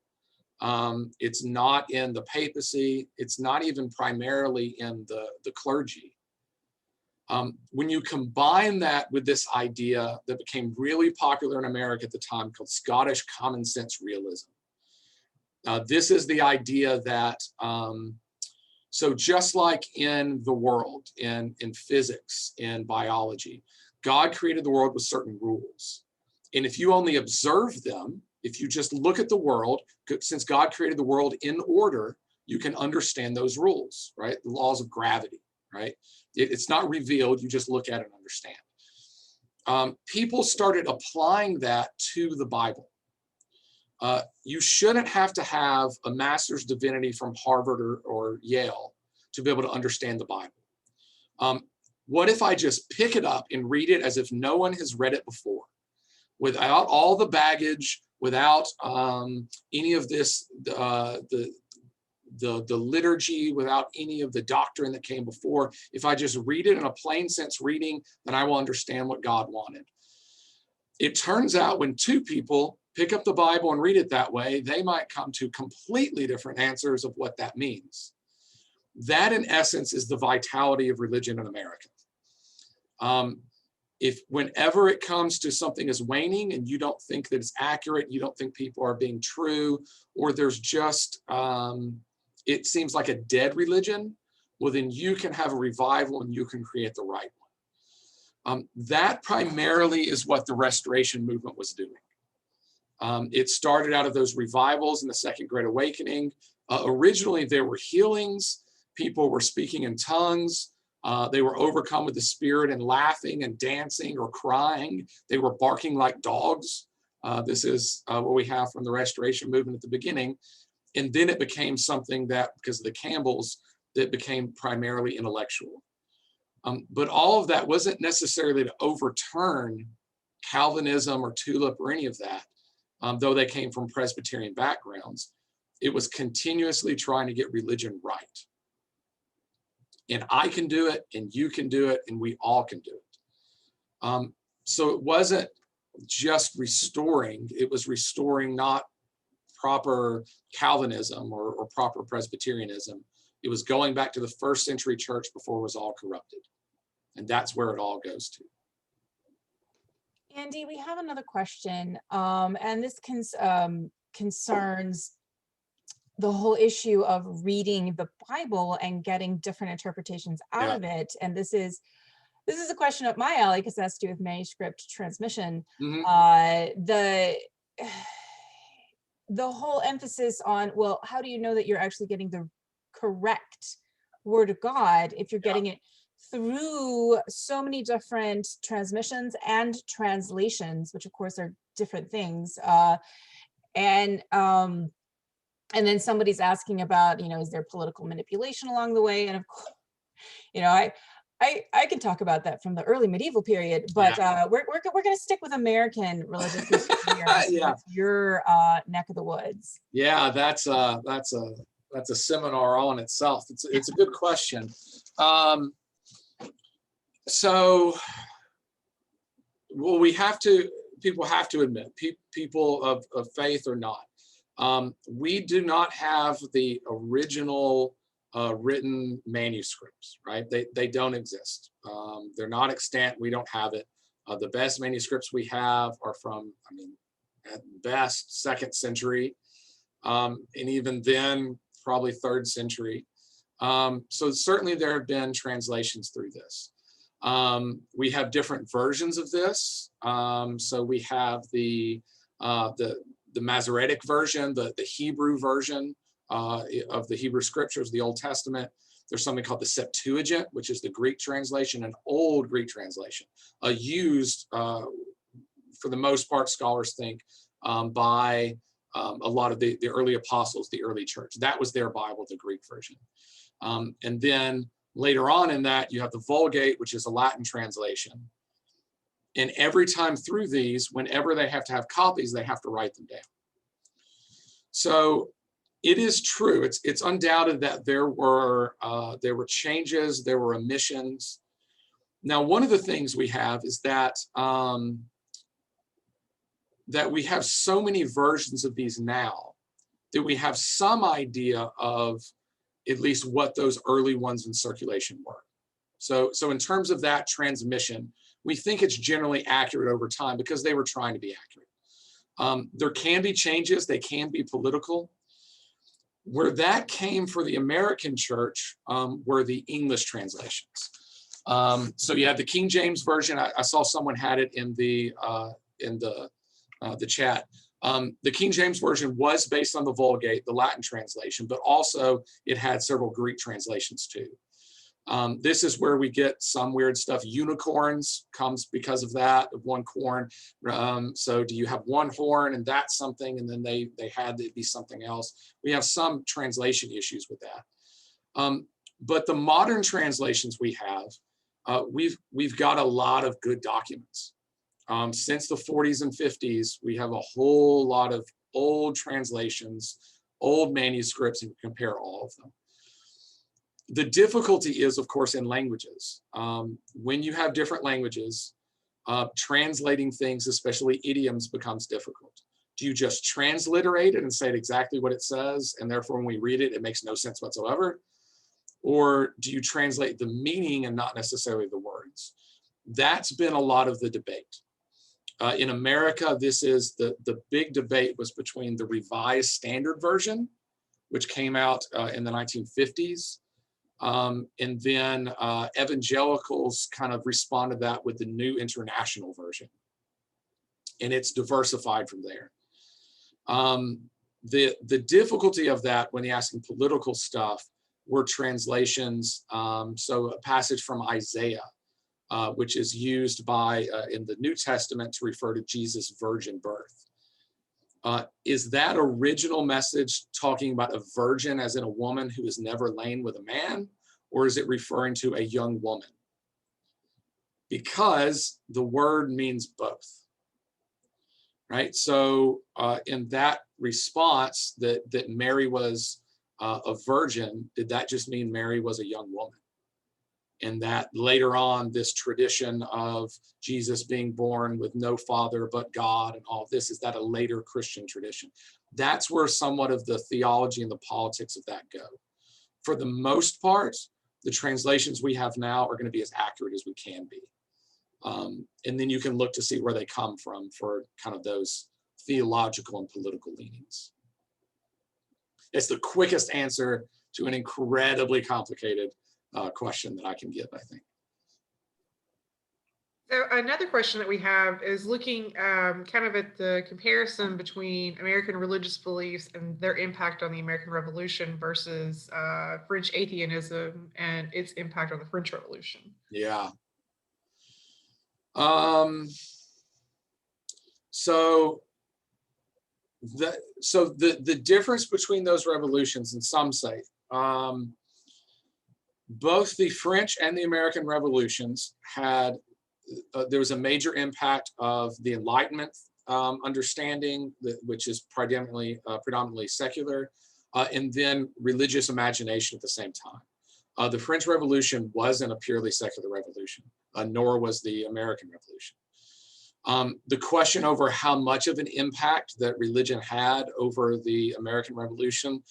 It's not in the papacy. It's not even primarily in the clergy. When you combine that with this idea that became really popular in America at the time called Scottish common sense realism, this is the idea that, so just like in the world, in physics, in biology, God created the world with certain rules. And if you only observe them, if you just look at the world, since God created the world in order, you can understand those rules, right? The laws of gravity, right? It's not revealed, you just look at it and understand. People started applying that to the Bible. You shouldn't have to have a master's divinity from Harvard or Yale to be able to understand the Bible. What if I just pick it up and read it as if no one has read it before, without all the baggage, without any of this, the liturgy, without any of the doctrine that came before? If I just read it in a plain sense reading, then I will understand what God wanted. It turns out when two people pick up the Bible and read it that way, they might come to completely different answers of what that means. That, in essence, is the vitality of religion in America. If whenever it comes to something as waning and you don't think that it's accurate, you don't think people are being true, or there's just, it seems like a dead religion, well, then you can have a revival and you can create the right one. That primarily is what the Restoration movement was doing. It started out of those revivals in the Second Great Awakening. Originally, there were healings. People were speaking in tongues. They were overcome with the Spirit and laughing and dancing or crying. They were barking like dogs. This is what we have from the Restoration movement at the beginning. And then it became something that, because of the Campbells, that became primarily intellectual. But all of that wasn't necessarily to overturn Calvinism or Tulip or any of that, though they came from Presbyterian backgrounds. It was continuously trying to get religion right. And I can do it, and you can do it, and we all can do it. So it wasn't just restoring, it was restoring not proper Calvinism or proper Presbyterianism. It was going back to the first century church before it was all corrupted. And that's where it all goes to. Andy, we have another question, and this concerns the whole issue of reading the Bible and getting different interpretations out Yeah. of it. And this is a question up my alley because that's to do with manuscript transmission. The whole emphasis on, well, how do you know that you're actually getting the correct word of God if you're getting it through so many different transmissions and translations, which of course are different things. And then somebody's asking about, is there political manipulation along the way? And of course, I can talk about that from the early medieval period, but we're going to stick with American religious history here. That's your neck of the woods. Yeah, that's a seminar all in itself. It's a good question. So, well, people have to admit, people of faith or not, we do not have the original written manuscripts, right? They don't exist. They're not extant. We don't have it. The best manuscripts we have are from, at best, 2nd century, and even then, probably 3rd century. So certainly there have been translations through this. We have different versions of this. So we have the Masoretic version, the Hebrew version of the Hebrew scriptures, the Old Testament. There's something called the Septuagint, which is the Greek translation, an old Greek translation, used for the most part, scholars think, by a lot of the early apostles, the early church. That was their Bible, the Greek version. And then later on in that, you have the Vulgate, which is a Latin translation. And every time through these, whenever they have to have copies, they have to write them down. So it is true. It's undoubted that there were changes, there were omissions. Now, one of the things we have is that that we have so many versions of these now that we have some idea of at least what those early ones in circulation were. So in terms of that transmission, we think it's generally accurate over time because they were trying to be accurate. There can be changes, they can be political. Where that came for the American church were the English translations. So you have the King James version. I saw someone had it in the chat. The King James version was based on the Vulgate, the Latin translation, but also it had several Greek translations too. This is where we get some weird stuff. Unicorns comes because of that, of one corn. So do you have one horn and that's something, and then they had it be something else? We have some translation issues with that. But the modern translations we have, we've got a lot of good documents. Since the 40s and 50s, we have a whole lot of old translations, old manuscripts, and compare all of them. The difficulty is, of course, in languages. When you have different languages, translating things, especially idioms, becomes difficult. Do you just transliterate it and say it exactly what it says, and therefore when we read it, it makes no sense whatsoever? Or do you translate the meaning and not necessarily the words? That's been a lot of the debate. In America, this is the big debate was between the Revised Standard Version, which came out in the 1950s, and then evangelicals kind of responded to that with the New International Version, and it's diversified from there. The difficulty of that when you're asking political stuff were translations. So a passage from Isaiah, which is used in the New Testament to refer to Jesus' virgin birth. Is that original message talking about a virgin as in a woman who has never lain with a man, or is it referring to a young woman? Because the word means both, right? So in that response that Mary was a virgin, did that just mean Mary was a young woman? and that later on, this tradition of Jesus being born with no father but God and all of this, is that a later Christian tradition? That's where somewhat of the theology and the politics of that go. For the most part, the translations we have now are going to be as accurate as we can be. And then you can look to see where they come from for kind of those theological and political leanings. It's the quickest answer to an incredibly complicated question that I can give, I think. So another question that we have is looking kind of at the comparison between American religious beliefs and their impact on the American Revolution versus French atheism and its impact on the French Revolution. Yeah. So the difference between those revolutions, and some say, both the French and the American revolutions had, there was a major impact of the Enlightenment understanding, which is predominantly secular, and then religious imagination at the same time. The French Revolution wasn't a purely secular revolution, nor was the American Revolution. The question over how much of an impact that religion had over the American Revolution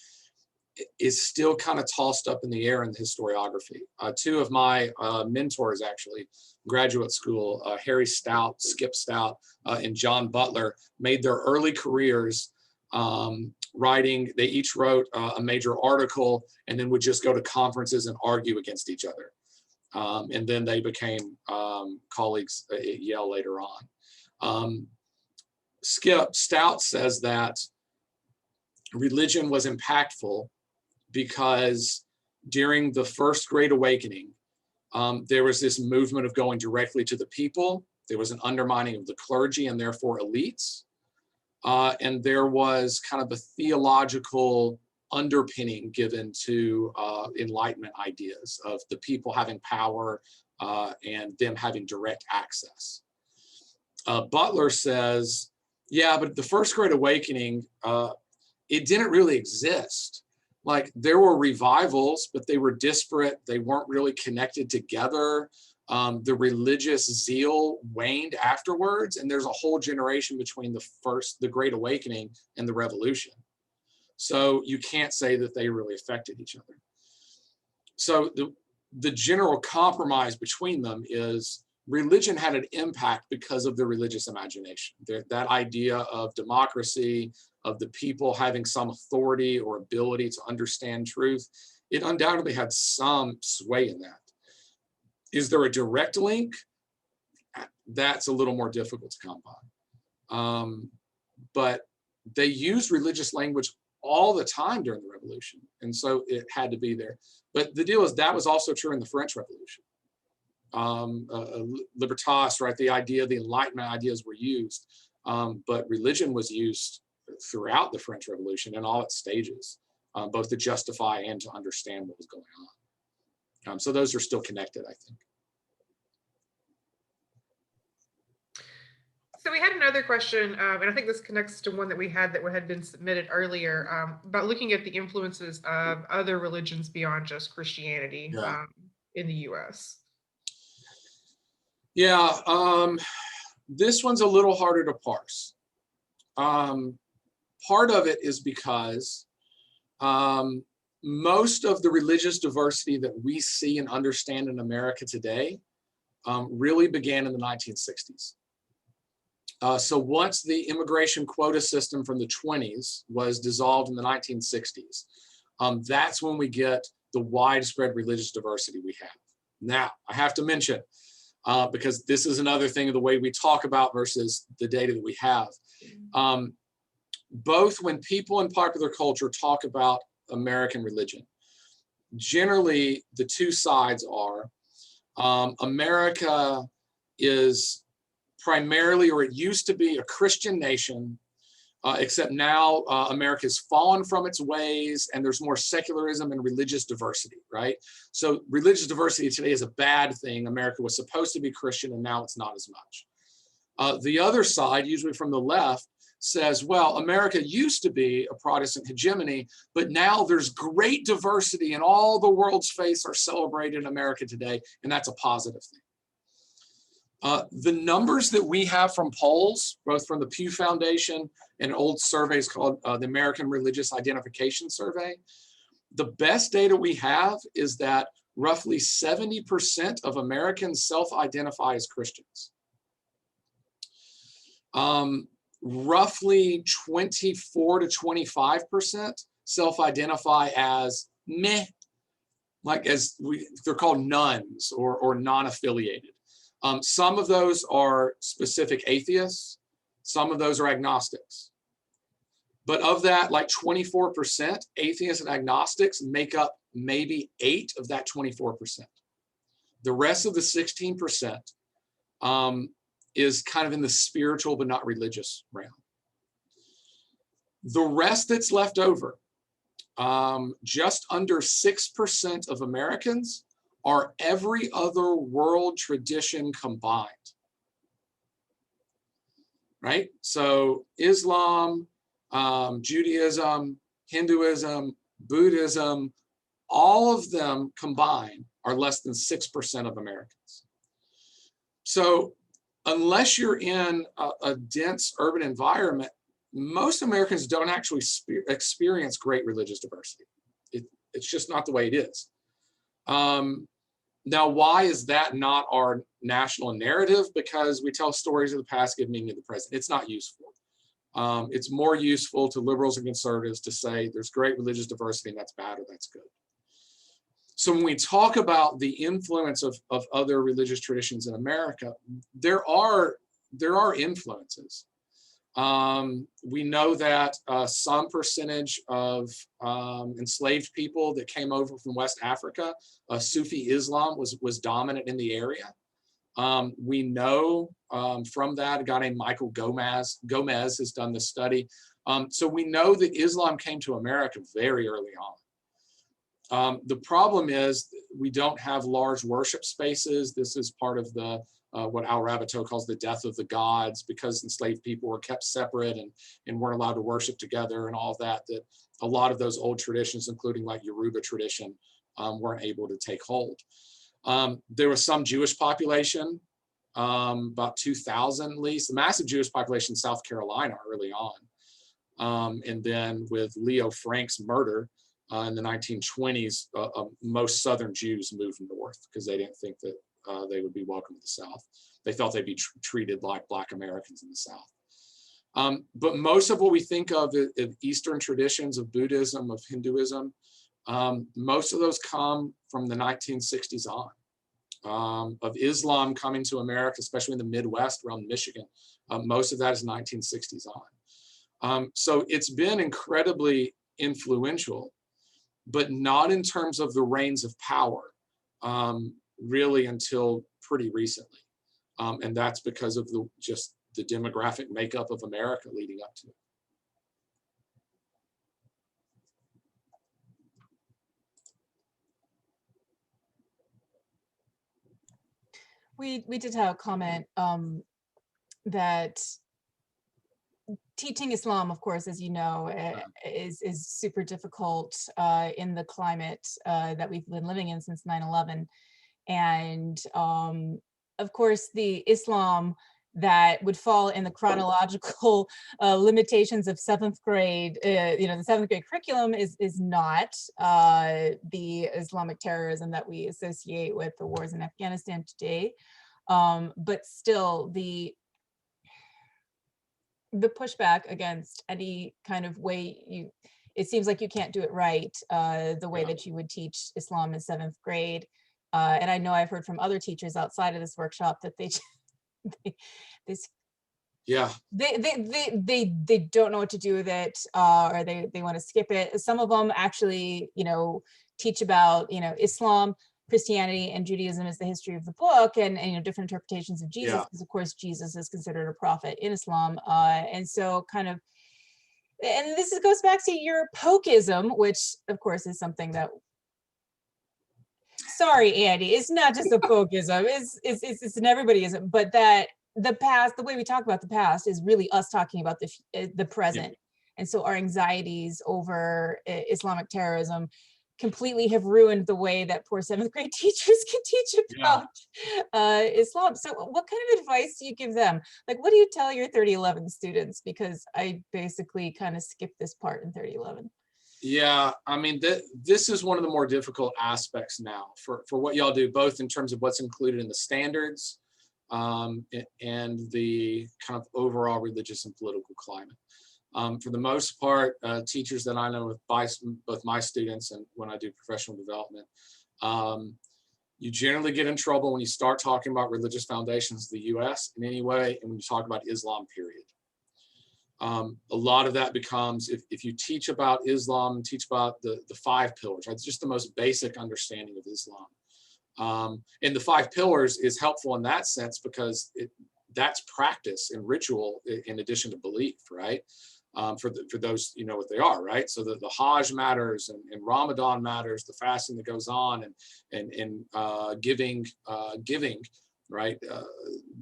is still kind of tossed up in the air in the historiography. Two of my mentors, actually, graduate school, Harry Stout, Skip Stout, and John Butler, made their early careers writing. They each wrote a major article and then would just go to conferences and argue against each other. And then they became colleagues at Yale later on. Skip Stout says that religion was impactful because during the First Great Awakening, there was this movement of going directly to the people. There was an undermining of the clergy and therefore elites. And there was kind of a theological underpinning given to Enlightenment ideas of the people having power and them having direct access. Butler says, yeah, but the First Great Awakening, it didn't really exist. Like, there were revivals, but they were disparate. They weren't really connected together. The religious zeal waned afterwards, and there's a whole generation between the Great Awakening and the Revolution. So you can't say that they really affected each other. So the general compromise between them is religion had an impact because of the religious imagination. That idea of democracy, of the people having some authority or ability to understand truth, it undoubtedly had some sway in that. Is there a direct link? That's a little more difficult to come by. But they used religious language all the time during the Revolution, and so it had to be there. But the deal is that was also true in the French Revolution. Libertas, right? The idea, the Enlightenment ideas were used, but religion was used throughout the French Revolution in all its stages, both to justify and to understand what was going on. So those are still connected, I think. So we had another question, and I think this connects to one that we had that had been submitted earlier, about looking at the influences of other religions beyond just Christianity in the US. Yeah, this one's a little harder to parse. Part of it is because most of the religious diversity that we see and understand in America today really began in the 1960s. So once the immigration quota system from the 20s was dissolved in the 1960s, that's when we get the widespread religious diversity we have. Now, I have to mention, because this is another thing of the way we talk about versus the data that we have. Both when people in popular culture talk about American religion, generally the two sides are America is primarily, or it used to be, a Christian nation, except now America's fallen from its ways and there's more secularism and religious diversity, right? So religious diversity today is a bad thing. America was supposed to be Christian and now it's not as much. The other side, usually from the left, says, well, America used to be a Protestant hegemony, but now there's great diversity and all the world's faiths are celebrated in America today, and that's a positive thing. The numbers that we have from polls, both from the Pew Foundation and old surveys called the American Religious Identification Survey, the best data we have is that roughly 70% of Americans self-identify as Christians. Roughly 24 to 25% self-identify as meh, like they're called nuns or non-affiliated. Some of those are specific atheists. Some of those are agnostics. But of that, like 24%, atheists and agnostics make up maybe 8 of that 24%. The rest of the 16% is kind of in the spiritual but not religious realm. The rest that's left over, just under 6% of Americans are every other world tradition combined, right? So Islam, Judaism, Hinduism, Buddhism, all of them combined are less than 6% of Americans. So unless you're in a dense urban environment, most Americans don't actually experience great religious diversity. It's just not the way it is. Now, why is that not our national narrative? Because we tell stories of the past, give meaning to the present. It's not useful. It's more useful to liberals and conservatives to say there's great religious diversity and that's bad or that's good. So when we talk about the influence of other religious traditions in America, there are influences. We know that some percentage of enslaved people that came over from West Africa, Sufi Islam was dominant in the area. We know from that, a guy named Michael Gomez has done this study. So we know that Islam came to America very early on. The problem is we don't have large worship spaces. This is part of the what Al Rabateau calls the death of the gods, because enslaved people were kept separate and weren't allowed to worship together and all of that, that a lot of those old traditions, including like Yoruba tradition, weren't able to take hold. There was some Jewish population, about 2,000 at least, a massive Jewish population in South Carolina early on. And then with Leo Frank's murder in the 1920s, most Southern Jews moved north because they didn't think that they would be welcome to the South. They felt they'd be treated like Black Americans in the South. But most of what we think of Eastern traditions, of Buddhism, of Hinduism, most of those come from the 1960s on. Of Islam coming to America, especially in the Midwest around Michigan, most of that is 1960s on. So it's been incredibly influential, but not in terms of the reigns of power, really until pretty recently. And that's because of just the demographic makeup of America leading up to it. We did have a comment that teaching Islam, of course, as you know, is super difficult in the climate that we've been living in since 9/11. And of course, the Islam that would fall in the chronological limitations of 7th grade, the 7th grade curriculum is not the Islamic terrorism that we associate with the wars in Afghanistan today. But still, the pushback against any kind of way it seems like you can't do it right, the way that you would teach Islam in 7th grade. And I know I've heard from other teachers outside of this workshop that they don't know what to do with it, or they want to skip it. Some of them actually, teach about, Islam, Christianity, and Judaism as the history of the book, and different interpretations of Jesus, because of course Jesus is considered a prophet in Islam, and so kind of, and this goes back to your pokeism, which of course is something that. Sorry, Andy, it's not just a folkism, it's an everybodyism, but that the past, the way we talk about the past is really us talking about the present. And so our anxieties over Islamic terrorism completely have ruined the way that poor 7th grade teachers can teach about Islam. So what kind of advice do you give them? Like, what do you tell your 3011 students? Because I basically kind of skipped this part in 3011. Yeah, I mean, this is one of the more difficult aspects now for what y'all do, both in terms of what's included in the standards and the kind of overall religious and political climate. For the most part, teachers that I know with both my students and when I do professional development, you generally get in trouble when you start talking about religious foundations of the US in any way, and when you talk about Islam, period. A lot of that becomes, if you teach about Islam, teach about the 5 pillars, right? It's just the most basic understanding of Islam. And the 5 pillars is helpful in that sense because that's practice and ritual in addition to belief, right? For those, you know what they are, right? So the Hajj matters and Ramadan matters, the fasting that goes on and giving, right?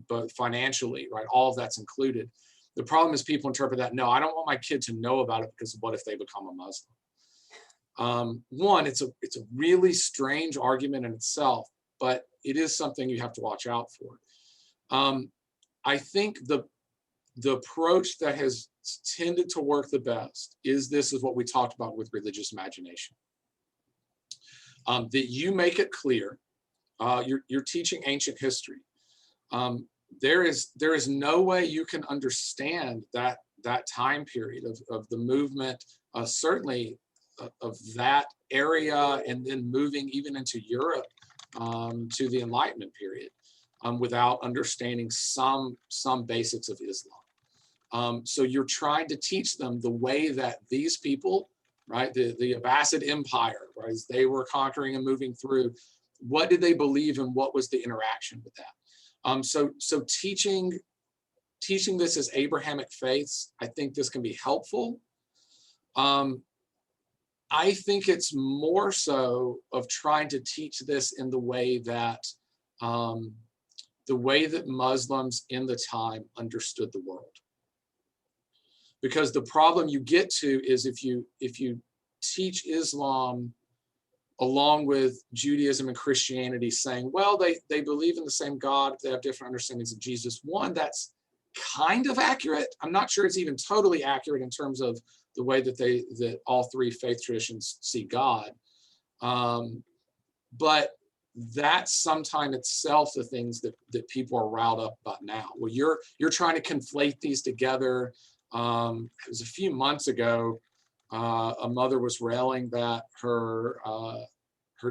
But financially, right? All of that's included. The problem is people interpret that, no, I don't want my kid to know about it because what if they become a Muslim? One, it's a really strange argument in itself, but it is something you have to watch out for. I think the approach that has tended to work the best is what we talked about with religious imagination. That you make it clear, you're teaching ancient history. There is no way you can understand that time period of the movement, certainly of that area, and then moving even into Europe to the Enlightenment period, without understanding some basics of Islam. So you're trying to teach them the way that these people, right, the Abbasid Empire, right, as they were conquering and moving through, what did they believe and what was the interaction with that? So teaching this as Abrahamic faiths, I think this can be helpful. I think it's more so of trying to teach this in the way that Muslims in the time understood the world. Because the problem you get to is if you teach Islam along with Judaism and Christianity, saying, well, they believe in the same God, they have different understandings of Jesus. One, that's kind of accurate. I'm not sure it's even totally accurate in terms of the way that all 3 faith traditions see God. But that's sometimes itself the things that people are riled up about now. Well, you're trying to conflate these together. It was a few months ago, a mother was railing that her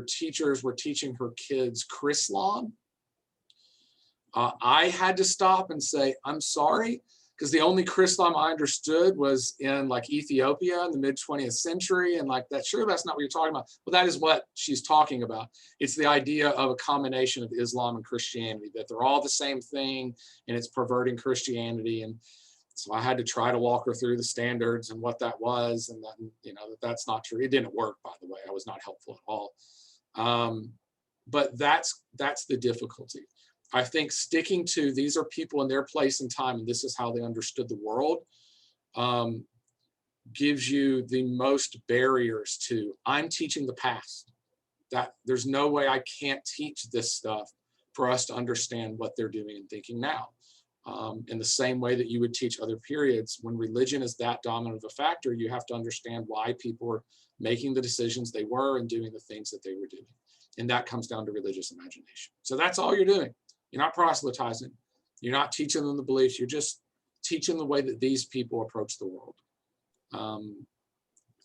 teachers were teaching her kids Chrislam. I had to stop and say, I'm sorry, because the only Chrislam I understood was in like Ethiopia in the mid 20th century, and like that. Sure, that's not what you're talking about. Well, that is what she's talking about. It's the idea of a combination of Islam and Christianity, that they're all the same thing, and it's perverting Christianity. And so I had to try to walk her through the standards and what that was, and that, you know, that's not true. It didn't work, by the way. I was not helpful at all. But that's the difficulty. I think sticking to these are people in their place and time, and this is how they understood the world, gives you the most barriers to, I'm teaching the past. That there's no way I can't teach this stuff for us to understand what they're doing and thinking now. In the same way that you would teach other periods, when religion is that dominant of a factor, you have to understand why people were making the decisions they were and doing the things that they were doing. And that comes down to religious imagination. So that's all you're doing. You're not proselytizing. You're not teaching them the beliefs. You're just teaching the way that these people approach the world.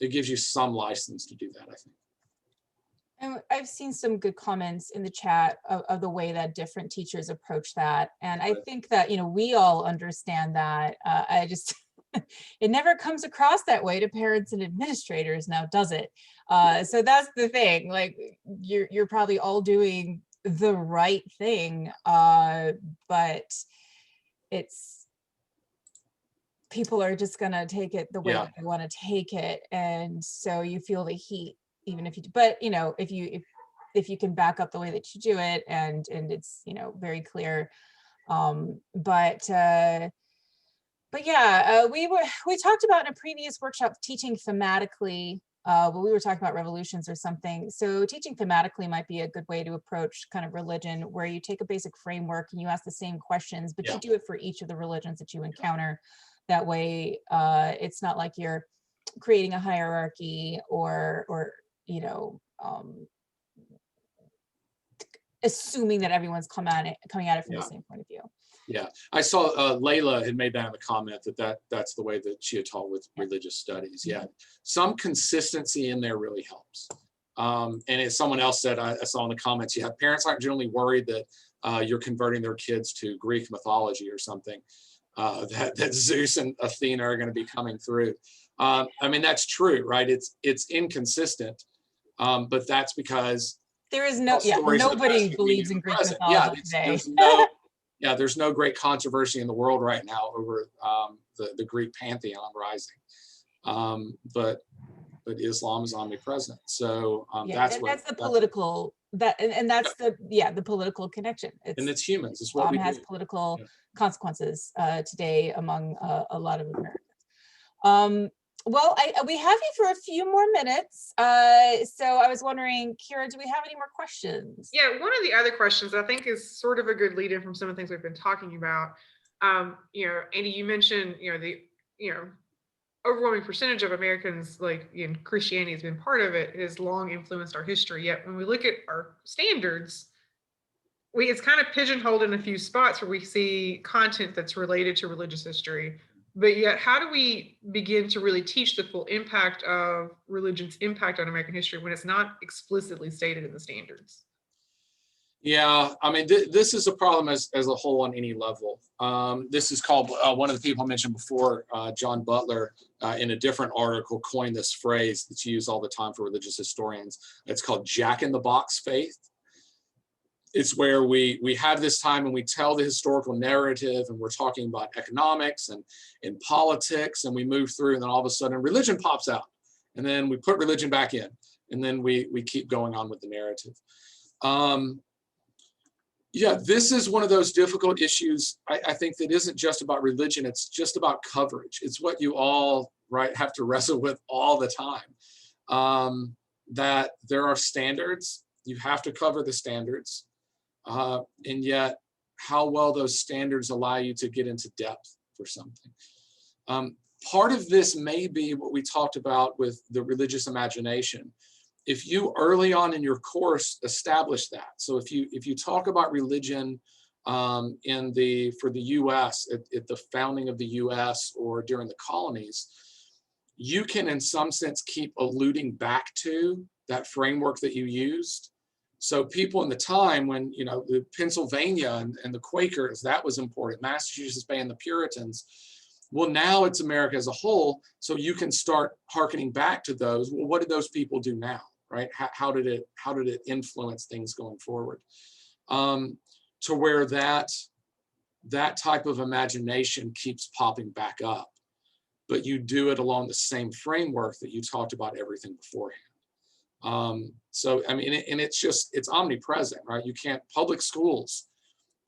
It gives you some license to do that, I think. And I've seen some good comments in the chat of the way that different teachers approach that. And I think that, you know, we all understand that. It never comes across that way to parents and administrators now, does it? So that's the thing, like you're probably all doing the right thing, but people are just gonna take it the way that they want to take it. And so you feel the heat, even if you, but you know, if you can back up the way that you do it and it's, you know, very clear, But yeah, we talked about in a previous workshop teaching thematically. Well, we were talking about revolutions or something. So teaching thematically might be a good way to approach kind of religion, where you take a basic framework and you ask the same questions, but you do it for each of the religions that you encounter. That way, it's not like you're creating a hierarchy or you know, assuming that everyone's coming at it from the same point of view. Yeah, I saw Layla had made that in the comment that's the way that she had taught with religious studies. Yeah, some consistency in there really helps. And as someone else said, I saw in the comments, yeah, parents aren't generally worried that you're converting their kids to Greek mythology or something, that Zeus and Athena are going to be coming through. I mean, that's true, right? It's inconsistent, but that's because there is nobody believes in Greek mythology today. There's no great controversy in the world right now over the Greek pantheon rising, but Islam is omnipresent. So that's the political the political connection. It's humans. It's what we has political consequences today among a lot of Americans. Well, we have you for a few more minutes. So I was wondering, Kira, do we have any more questions? Yeah, one of the other questions I think is sort of a good lead in from some of the things we've been talking about. Andy, you mentioned, the overwhelming percentage of Americans, like Christianity has been part of it, has long influenced our history. Yet when we look at our standards, it's kind of pigeonholed in a few spots where we see content that's related to religious history. But yet, how do we begin to really teach the full impact of religion's impact on American history when it's not explicitly stated in the standards? Yeah, I mean, this is a problem as a whole on any level. This is called, one of the people I mentioned before, John Butler, in a different article, coined this phrase that's used all the time for religious historians. It's called jack-in-the-box faith. It's where we have this time and we tell the historical narrative and we're talking about economics and in politics, and we move through, and then all of a sudden religion pops out, and then we put religion back in, and then we keep going on with the narrative. Yeah, this is one of those difficult issues, I think, that isn't just about religion, it's just about coverage. It's what you all have to wrestle with all the time, that there are standards, you have to cover the standards. And yet how well those standards allow you to get into depth for something. Part of this may be what we talked about with the religious imagination. If you early on in your course establish that, so if you talk about religion for the US at the founding of the US or during the colonies, you can in some sense keep alluding back to that framework that you used. So people in the time when, the Pennsylvania and the Quakers, that was important, Massachusetts Bay and the Puritans, well, now it's America as a whole. So you can start hearkening back to those. Well, what did those people do now, right? How did it influence things going forward? To where that type of imagination keeps popping back up, but you do it along the same framework that you talked about everything beforehand. So, I mean, and it's omnipresent, right? You can't, public schools,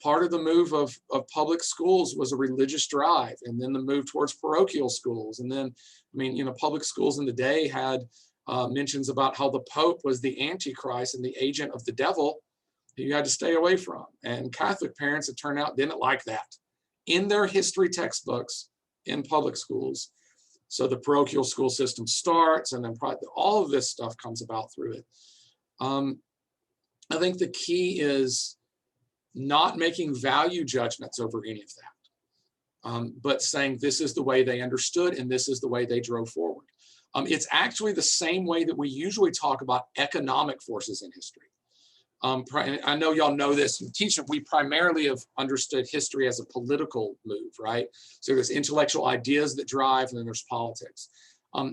part of the move of public schools was a religious drive, and then the move towards parochial schools. And then, I mean, public schools in the day had mentions about how the Pope was the Antichrist and the agent of the devil that you had to stay away from. And Catholic parents, it turned out, didn't like that in their history textbooks in public schools. So the parochial school system starts, and then all of this stuff comes about through it. I think the key is not making value judgments over any of that, but saying this is the way they understood and this is the way they drove forward. It's actually the same way that we usually talk about economic forces in history. I know y'all know this in teaching, we primarily have understood history as a political move, right? So there's intellectual ideas that drive, and then there's politics.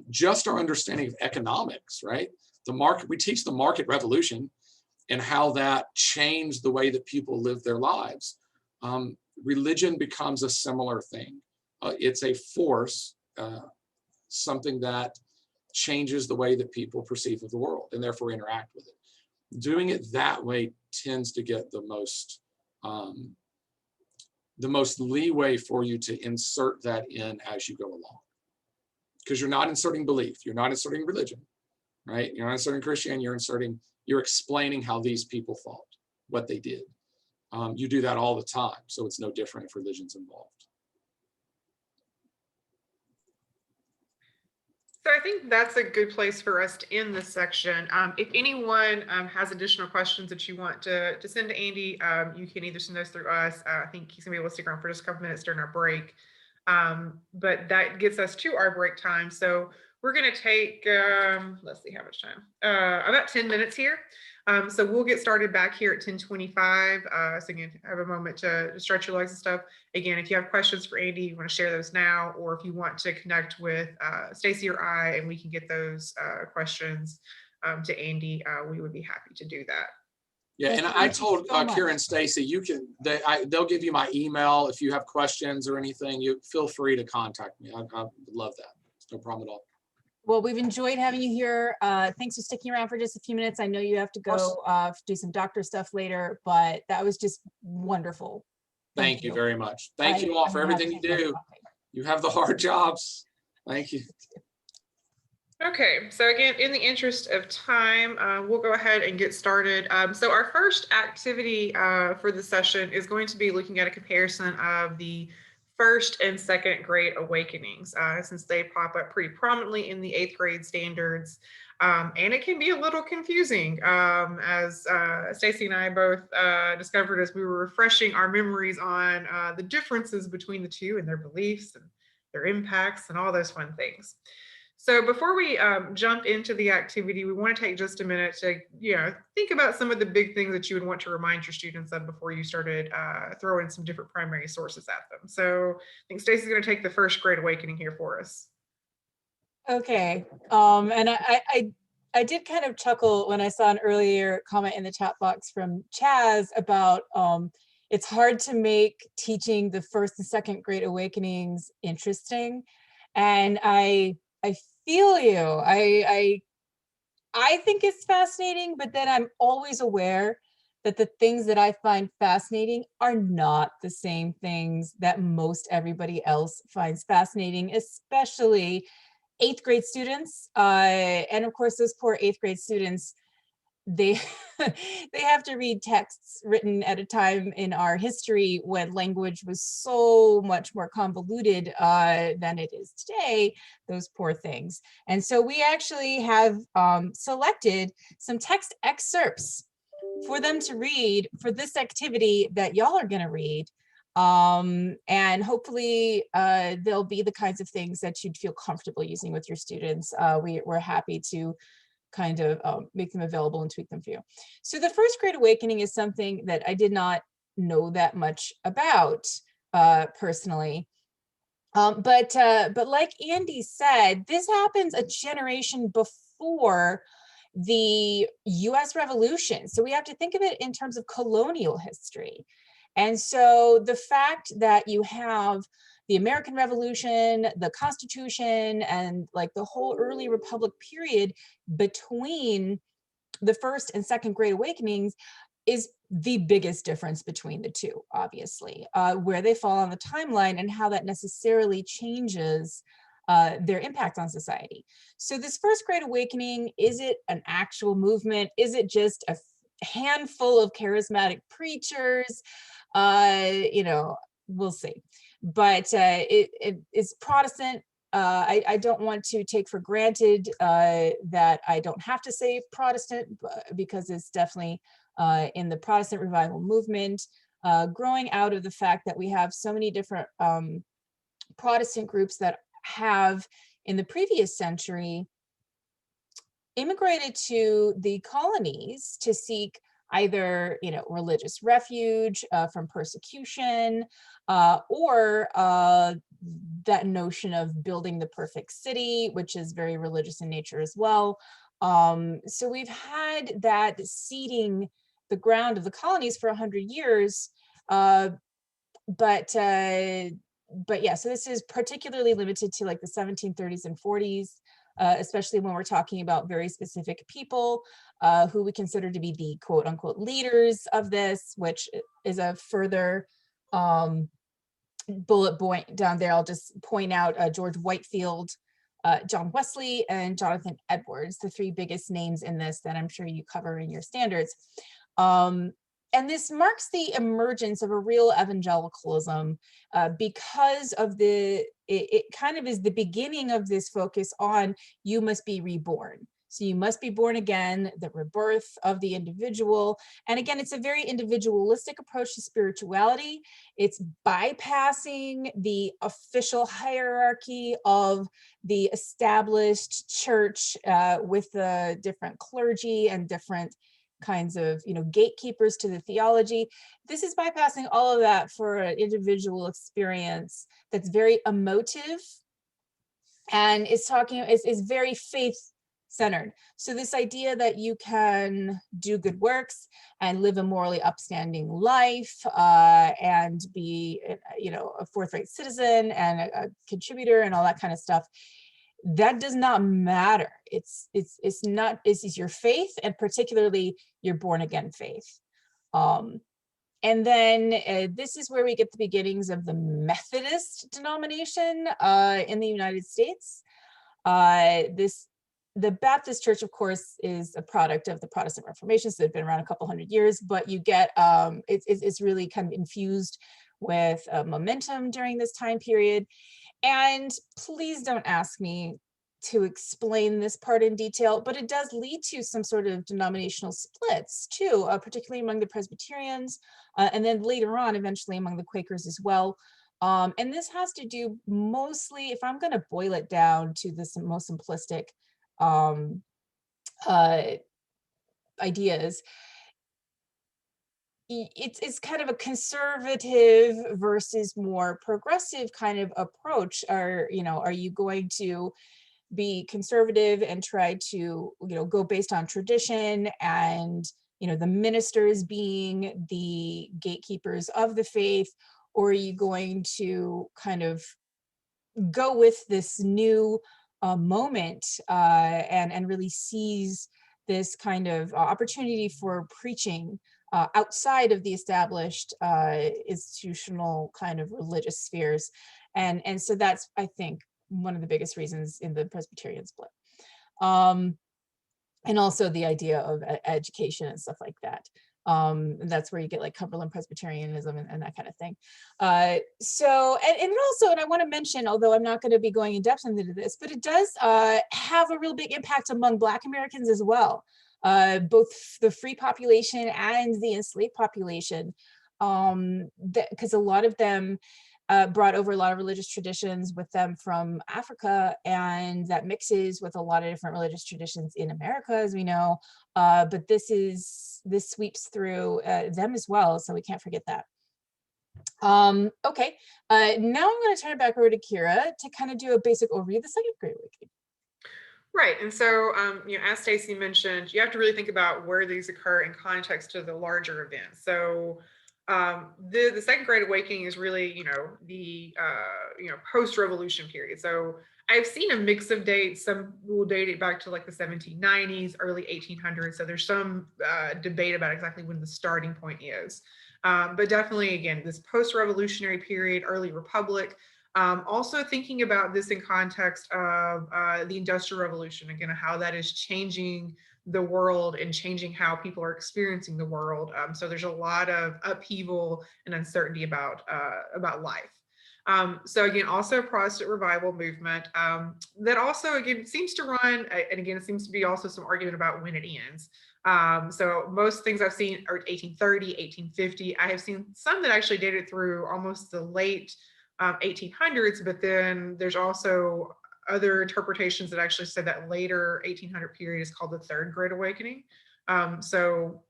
Just our understanding of economics, right? The market, we teach the market revolution and how that changed the way that people live their lives. Religion becomes a similar thing. It's a force, something that changes the way that people perceive of the world and therefore interact with it. Doing it that way tends to get the most the most leeway for you to insert that in as you go along. Because you're not inserting belief, you're not inserting religion, right? You're not inserting Christianity, you're explaining how these people thought, what they did. You do that all the time, so it's no different if religion's involved. So I think that's a good place for us to end this section. If anyone has additional questions that you want to send to Andy, you can either send those through us. I think he's gonna be able to stick around for just a couple minutes during our break. But that gets us to our break time. So we're gonna take, let's see how much time, about 10 minutes here. So we'll get started back here at 10:25. So again, have a moment to stretch your legs and stuff. Again, if you have questions for Andy, you want to share those now, or if you want to connect with Stacy or I, and we can get those questions to Andy, we would be happy to do that. Yeah, and I told Kira and Stacy, they'll give you my email if you have questions or anything. You feel free to contact me. I would love that. It's no problem at all. Well, we've enjoyed having you here. Thanks for sticking around for just a few minutes. I know you have to go do some doctor stuff later, but that was just wonderful. Thank you very much. Thank you all for everything you do. You have the hard jobs. Thank you. Okay, so again, in the interest of time, we'll go ahead and get started. So our first activity for the session is going to be looking at a comparison of the first and second grade awakenings, since they pop up pretty prominently in the 8th grade standards. And it can be a little confusing, as Stacy and I both discovered as we were refreshing our memories on the differences between the two and their beliefs and their impacts and all those fun things. So before we jump into the activity, we want to take just a minute to, think about some of the big things that you would want to remind your students of before you started throwing some different primary sources at them. So I think Stacey's going to take the first grade awakening here for us. Okay, and I did kind of chuckle when I saw an earlier comment in the chat box from Chaz about it's hard to make teaching the first and second grade awakenings interesting, and I feel you. I think it's fascinating, but then I'm always aware that the things that I find fascinating are not the same things that most everybody else finds fascinating, especially 8th grade students. And of course, those poor 8th grade students, they they have to read texts written at a time in our history when language was so much more convoluted than it is today, those poor things. And so we actually have selected some text excerpts for them to read for this activity that y'all are going to read. And hopefully they'll be the kinds of things that you'd feel comfortable using with your students. We're happy to kind of make them available and tweak them for you. So the first grade awakening is something that I did not know that much about personally. But like Andy said, this happens a generation before the US Revolution. So we have to think of it in terms of colonial history. And so the fact that you have the American Revolution, the Constitution, and like the whole early Republic period between the first and second great awakenings is the biggest difference between the two, obviously, where they fall on the timeline and how that necessarily changes their impact on society. So this first great awakening, is it an actual movement? Is it just a handful of charismatic preachers? We'll see. But it is Protestant. I don't want to take for granted that I don't have to say Protestant, because it's definitely in the Protestant revival movement, growing out of the fact that we have so many different Protestant groups that have in the previous century immigrated to the colonies to seek either religious refuge from persecution, or that notion of building the perfect city, which is very religious in nature as well. So we've had that seeding the ground of the colonies for 100 years, but yeah, so this is particularly limited to like the 1730s and 40s. Especially when we're talking about very specific people who we consider to be the quote unquote leaders of this, which is a further bullet point down there, I'll just point out George Whitefield, John Wesley, and Jonathan Edwards, the three biggest names in this that I'm sure you cover in your standards. And this marks the emergence of a real evangelicalism because of it kind of is the beginning of this focus on you must be reborn. So you must be born again, the rebirth of the individual. And again, it's a very individualistic approach to spirituality. It's bypassing the official hierarchy of the established church with the different clergy and different kinds of, gatekeepers to the theology. This is bypassing all of that for an individual experience that's very emotive and is very faith centered. So this idea that you can do good works and live a morally upstanding life and be, a forthright citizen and a contributor and all that kind of stuff, that does not matter. It's your faith, and particularly your born again faith. And then this is where we get the beginnings of the Methodist denomination in the United States. The Baptist Church, of course, is a product of the Protestant Reformation, so they've been around a couple hundred years, but you get, it's really kind of infused with momentum during this time period. And please don't ask me to explain this part in detail, but it does lead to some sort of denominational splits too, particularly among the Presbyterians, and then later on, eventually among the Quakers as well. And this has to do mostly, if I'm going to boil it down to the most simplistic ideas, it's kind of a conservative versus more progressive kind of approach. Are you going to be conservative and try to go based on tradition and the ministers being the gatekeepers of the faith, or are you going to kind of go with this new moment and really seize this kind of opportunity for preaching outside of the established institutional kind of religious spheres? And so that's, I think, one of the biggest reasons in the Presbyterian split. And also the idea of education and stuff like that. That's where you get like Cumberland Presbyterianism and that kind of thing. So, and also, and I want to mention, although I'm not going to be going in depth into this, but it does have a real big impact among Black Americans as well, both the free population and the enslaved population, because a lot of them brought over a lot of religious traditions with them from Africa, and that mixes with a lot of different religious traditions in America, as we know. But this sweeps through them as well, so we can't forget that. Okay, now I'm going to turn it back over to Kira to kind of do a basic overview of the Second Great Awakening. Right, and so as Stacy mentioned, you have to really think about where these occur in context to the larger event. So the Second Great Awakening is really, the post-revolution period. So I've seen a mix of dates. Some will date it back to like the 1790s, early 1800s. So there's some debate about exactly when the starting point is. But definitely, again, this post-revolutionary period, early republic. Also thinking about this in context of the Industrial Revolution, again, how that is changing the world and changing how people are experiencing the world. So there's a lot of upheaval and uncertainty about life. So again, also a Protestant revival movement that also, again, seems to run, and again, it seems to be also some argument about when it ends. So most things I've seen are 1830, 1850. I have seen some that actually dated through almost the late 1800s, but then there's also other interpretations that actually say that later 1800 period is called the Third Great Awakening. So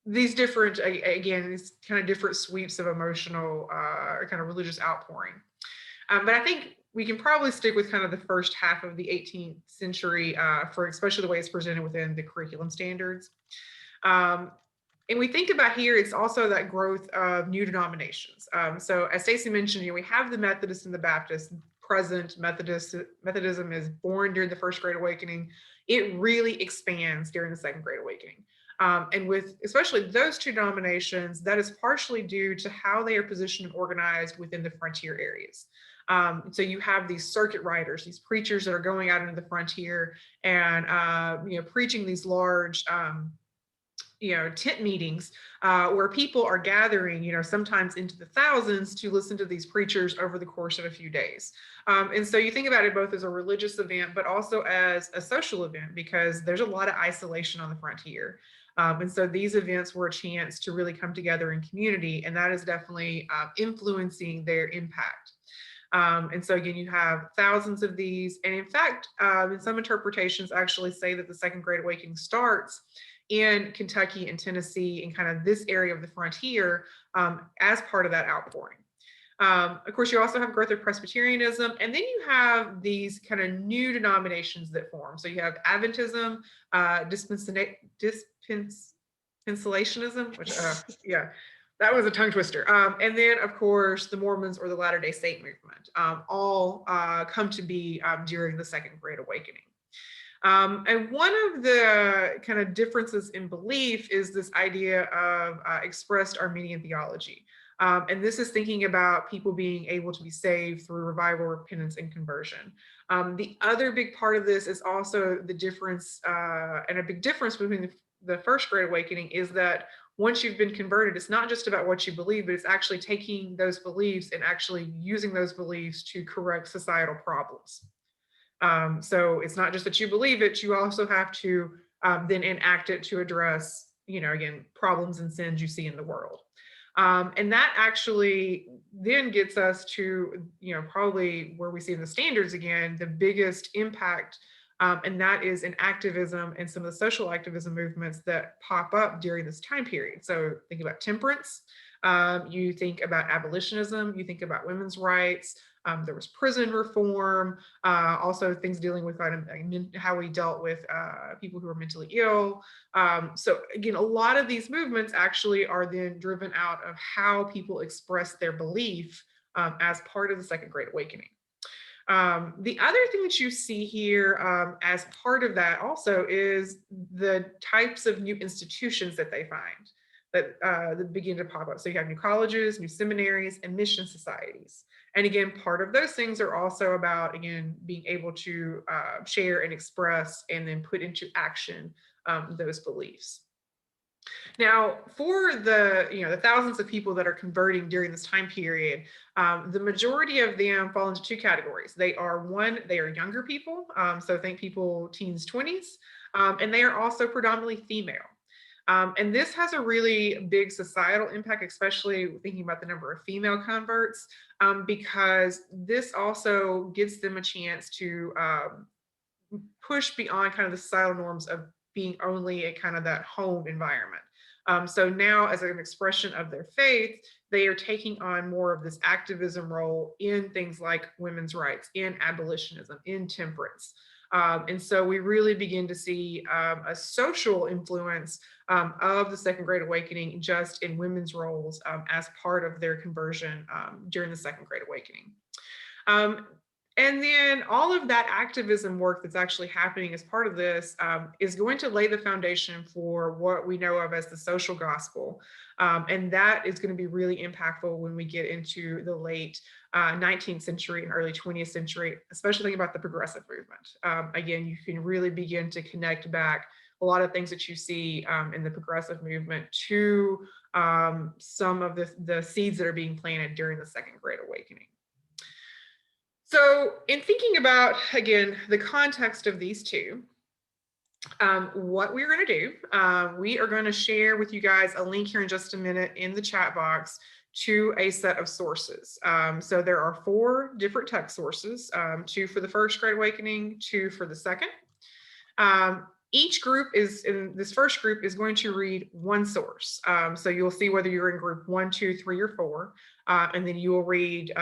these different, again, these kind of different sweeps of emotional kind of religious outpouring. But I think we can probably stick with kind of the first half of the 18th century for especially the way it's presented within the curriculum standards. And we think about here, it's also that growth of new denominations. So as Stacy mentioned, we have the Methodists and the Baptists present. Methodism is born during the First Great Awakening. It really expands during the Second Great Awakening. And with especially those two denominations, that is partially due to how they are positioned and organized within the frontier areas. So you have these circuit riders, these preachers that are going out into the frontier and preaching these large tent meetings where people are gathering, sometimes into the thousands to listen to these preachers over the course of a few days. And so you think about it both as a religious event, but also as a social event, because there's a lot of isolation on the frontier. And so these events were a chance to really come together in community, and that is definitely influencing their impact. And so again, you have thousands of these. And in fact, in some interpretations actually say that the Second Great Awakening starts in Kentucky and Tennessee and kind of this area of the frontier as part of that outpouring. Of course, you also have growth of Presbyterianism, and then you have these kind of new denominations that form. So you have Adventism, dispensationalism, which, that was a tongue twister. And then, of course, the Mormons or the Latter-day Saint movement all come to be during the Second Great Awakening. And one of the kind of differences in belief is this idea of expressed Arminian theology. And this is thinking about people being able to be saved through revival, repentance, and conversion. The other big part of this is also the difference, and a big difference between the First Great Awakening is that once you've been converted, it's not just about what you believe, but it's actually taking those beliefs and actually using those beliefs to correct societal problems. So it's not just that you believe it, you also have to then enact it to address, again, problems and sins you see in the world. And that actually then gets us to, probably where we see in the standards again, the biggest impact, and that is in activism and some of the social activism movements that pop up during this time period. So think about temperance, you think about abolitionism, you think about women's rights, there was prison reform, also things dealing with how we dealt with people who are mentally ill. So again, a lot of these movements actually are then driven out of how people express their belief as part of the Second Great Awakening. The other thing that you see here as part of that also is the types of new institutions that they find that begin to pop up. So you have new colleges, new seminaries, and mission societies. And again, part of those things are also about, again, being able to share and express and then put into action those beliefs. Now, for the thousands of people that are converting during this time period, the majority of them fall into two categories. They are younger people, so think people teens, 20s, and they are also predominantly female. And this has a really big societal impact, especially thinking about the number of female converts, because this also gives them a chance to push beyond kind of the societal norms of being only a kind of that home environment. So now, as an expression of their faith, they are taking on more of this activism role in things like women's rights, in abolitionism, in temperance. And so we really begin to see a social influence of the Second Great Awakening just in women's roles as part of their conversion during the Second Great Awakening. And then all of that activism work that's actually happening as part of this is going to lay the foundation for what we know of as the social gospel. And that is going to be really impactful when we get into the late 19th century and early 20th century, especially thinking about the progressive movement. Again, you can really begin to connect back a lot of things that you see in the progressive movement to some of the seeds that are being planted during the Second Great Awakening. So in thinking about, again, the context of these two, what we're going to do, we are going to share with you guys a link here in just a minute in the chat box to a set of sources. So there are 4 different text sources, 2 for the First Great Awakening, 2 for the Second. Each group in this first group is going to read one source. So you'll see whether you're in group 1, 2, 3, or 4, and then you will read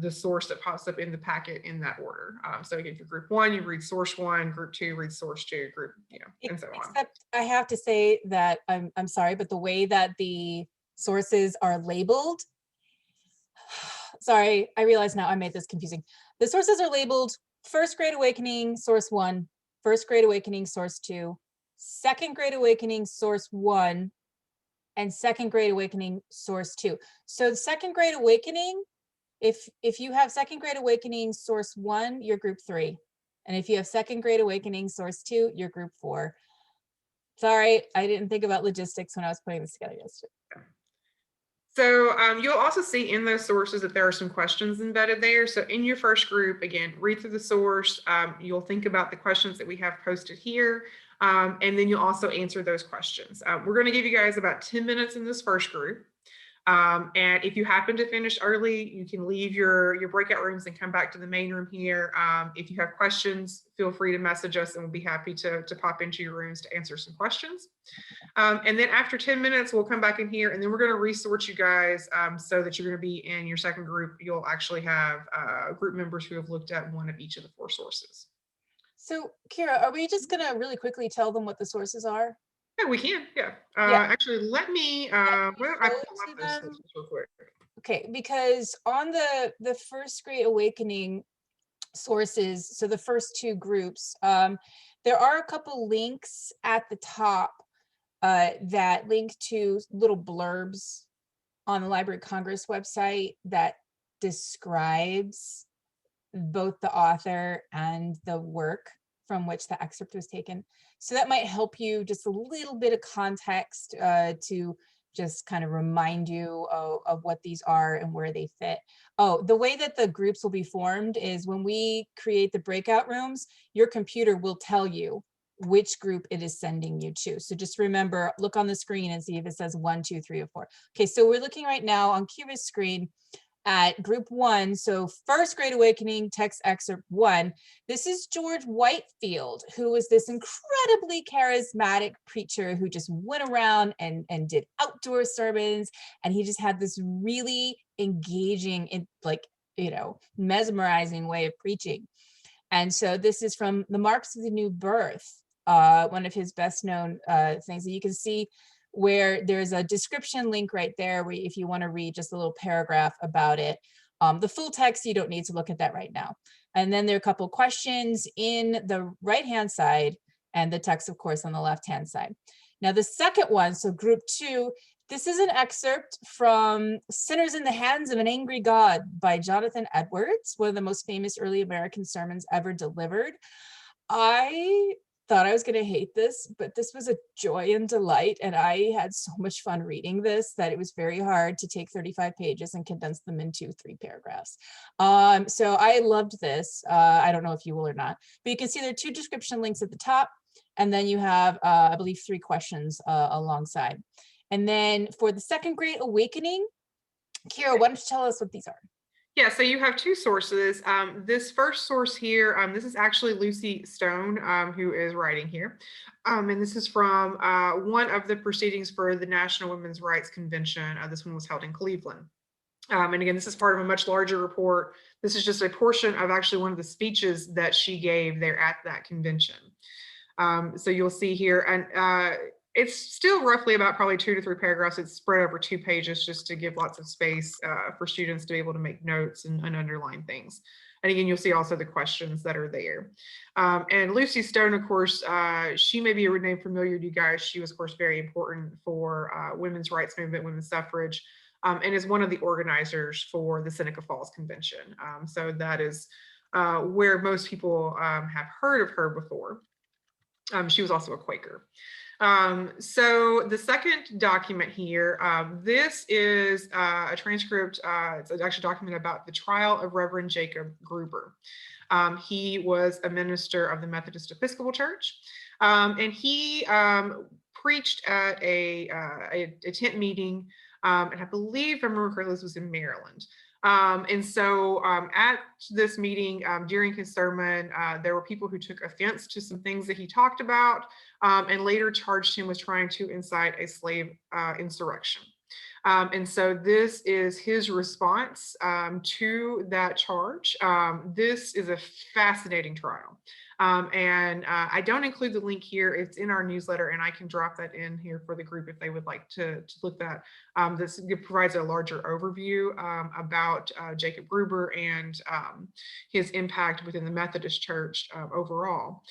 the source that pops up in the packet in that order. So again, for group 1, you read source 1, group 2 reads source 2, group, and so on. Except I have to say that I'm sorry, but the way that the sources are labeled, sorry, I realize now I made this confusing. The sources are labeled First Great Awakening, source 1, First Great Awakening, source 2, Second Great Awakening Source 1, and Second Great Awakening Source 2. So the Second Great Awakening, if you have Second Great Awakening Source 1, you're group 3. And if you have Second Great Awakening Source 2, you're group 4. Sorry, I didn't think about logistics when I was putting this together yesterday. So you'll also see in those sources that there are some questions embedded there. So in your first group, again, read through the source. You'll think about the questions that we have posted here, and then you'll also answer those questions. We're going to give you guys about 10 minutes in this first group. And if you happen to finish early, you can leave your breakout rooms and come back to the main room here. If you have questions, feel free to message us and we'll be happy to pop into your rooms to answer some questions. And then after 10 minutes, we'll come back in here and then we're going to resort you guys so that you're going to be in your second group. You'll actually have group members who have looked at one of each of the 4 sources. So Kira, are we just gonna really quickly tell them what the sources are? Yeah, we can. Yeah. Yeah. Actually, let me. Well, I show pull it up to those them? sources real quick. Okay, because on the First Great Awakening sources, so the first 2 groups, there are a couple links at the top that link to little blurbs on the Library of Congress website that describes both the author and the work from which the excerpt was taken. So that might help you just a little bit of context to just kind of remind you of what these are and where they fit. Oh, the way that the groups will be formed is when we create the breakout rooms, your computer will tell you which group it is sending you to. So just remember, look on the screen and see if it says 1, 2, 3, or 4. Okay, so we're looking right now on Kira's screen at group 1. So First Great Awakening text excerpt 1. This is George Whitefield, who was this incredibly charismatic preacher who just went around and did outdoor sermons. And he just had this really engaging, mesmerizing way of preaching. And so this is from The Marks of the New Birth, one of his best known things that you can see where there's a description link right there where if you want to read just a little paragraph about it. The full text, you don't need to look at that right now. And then there are a couple questions in the right-hand side and the text, of course, on the left-hand side. Now, the second one, so group 2, this is an excerpt from Sinners in the Hands of an Angry God by Jonathan Edwards, one of the most famous early American sermons ever delivered. I thought I was going to hate this, but this was a joy and delight. And I had so much fun reading this that it was very hard to take 35 pages and condense them into 3 paragraphs. So I loved this. I don't know if you will or not, but you can see there are 2 description links at the top. And then you have, I believe, 3 questions alongside. And then for the Second Great Awakening, Kira, why don't you tell us what these are? Yeah, so you have 2 sources. This first source here, this is actually Lucy Stone, who is writing here. And this is from one of the proceedings for the National Women's Rights Convention. This one was held in Cleveland. And again, this is part of a much larger report. This is just a portion of actually one of the speeches that she gave there at that convention. So you'll see here, and it's still roughly about probably 2 to 3 paragraphs. It's spread over 2 pages just to give lots of space for students to be able to make notes and underline things. And again, you'll see also the questions that are there. And Lucy Stone, of course, she may be a name familiar to you guys. She was, of course, very important for women's rights movement, women's suffrage, and is one of the organizers for the Seneca Falls Convention. So that is where most people have heard of her before. She was also a Quaker. So the second document here, this is a transcript, it's actually a document about the trial of Reverend Jacob Gruber. He was a minister of the Methodist Episcopal Church, and he preached at a tent meeting, and I believe, if I remember correctly, this was in Maryland. And so at this meeting, during his sermon, there were people who took offense to some things that he talked about, and later charged him with trying to incite a slave insurrection. And so this is his response to that charge. This is a fascinating trial. And I don't include the link here. It's in our newsletter, and I can drop that in here for the group if they would like to look at that. This provides a larger overview about Jacob Gruber and his impact within the Methodist Church overall.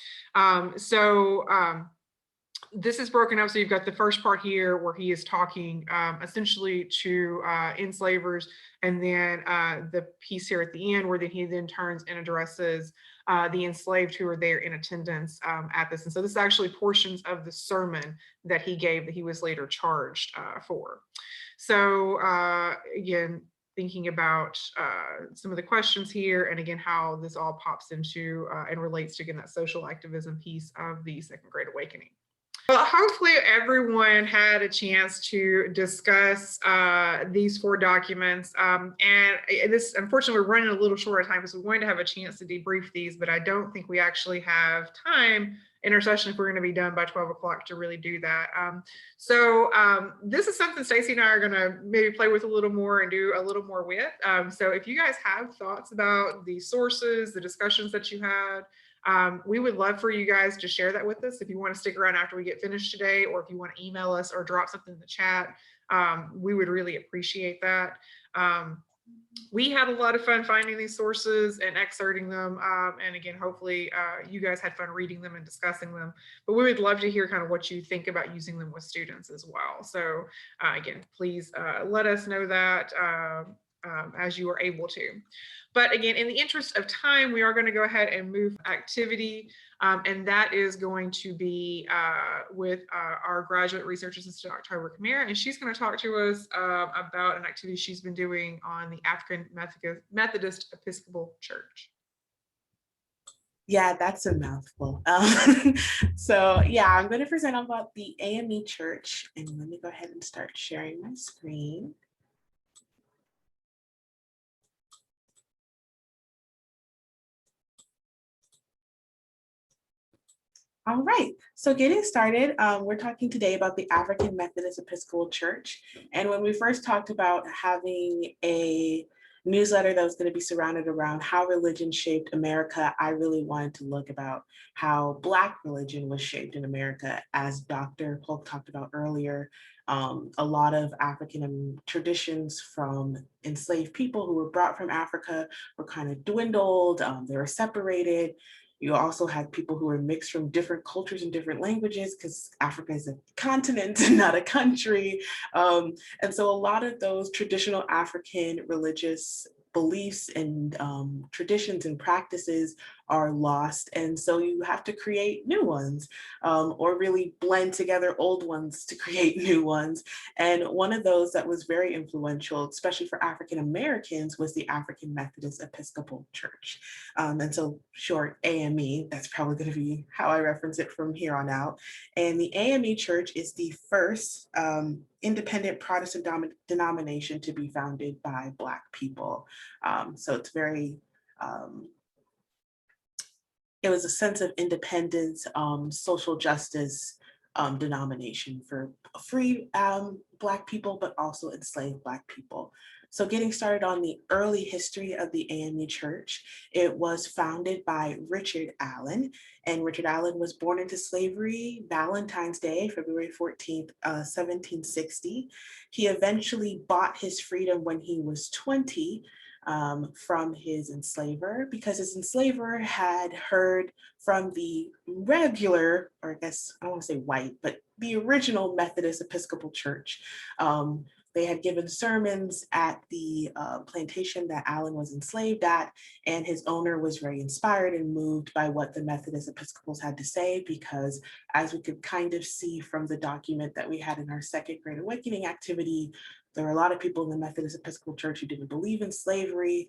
this is broken up. So you've got the first part here where he is talking essentially to enslavers, and then the piece here at the end where then he then turns and addresses the enslaved who are there in attendance at this. And so this is actually portions of the sermon that he gave that he was later charged for. So again, thinking about some of the questions here, and again, how this all pops into and relates to, again, that social activism piece of the Second Great Awakening. Well, hopefully everyone had a chance to discuss these 4 documents. And this, unfortunately, we're running a little short of time, so we're going to have a chance to debrief these, but I don't think we actually have time in our session if we're going to be done by 12 o'clock to really do that. So this is something Stacey and I are going to maybe play with a little more and do a little more with. So if you guys have thoughts about the sources, the discussions that you had, we would love for you guys to share that with us. If you want to stick around after we get finished today, or if you want to email us or drop something in the chat, we would really appreciate that. We had a lot of fun finding these sources and excerpting them. And again, hopefully you guys had fun reading them and discussing them, but we would love to hear kind of what you think about using them with students as well. So again, please let us know that as you are able to. But again, in the interest of time, we are going to go ahead and move activity. And that is going to be with our graduate research assistant, October Kamara, and she's going to talk to us about an activity she's been doing on the African Methodist Episcopal Church. Yeah, that's a mouthful. So yeah, I'm going to present about the AME Church, and let me go ahead and start sharing my screen. All right, so getting started, we're talking today about the African Methodist Episcopal Church. And when we first talked about having a newsletter that was going to be surrounded around how religion shaped America, I really wanted to look about how Black religion was shaped in America. As Dr. Polk talked about earlier, a lot of African traditions from enslaved people who were brought from Africa were kind of dwindled, they were separated. You also had people who were mixed from different cultures and different languages, because Africa is a continent, not a country. And so a lot of those traditional African religious beliefs and traditions and practices are lost. And so you have to create new ones, or really blend together old ones to create new ones. And one of those that was very influential, especially for African Americans, was the African Methodist Episcopal Church. And so short AME, that's probably going to be how I reference it from here on out. And the AME Church is the first independent Protestant denomination to be founded by Black people. So it's very, it was a sense of independence, social justice denomination for free Black people, but also enslaved Black people. So getting started on the early history of the AME Church, it was founded by Richard Allen, and Richard Allen was born into slavery Valentine's Day, February 14th, 1760. He eventually bought his freedom when he was 20 from his enslaver, because his enslaver had heard from the regular, or I guess I don't want to say white, but the original Methodist Episcopal Church. They had given sermons at the plantation that Allen was enslaved at, and his owner was very inspired and moved by what the Methodist Episcopals had to say, because as we could kind of see from the document that we had in our Second Great Awakening activity, there were a lot of people in the Methodist Episcopal Church who didn't believe in slavery,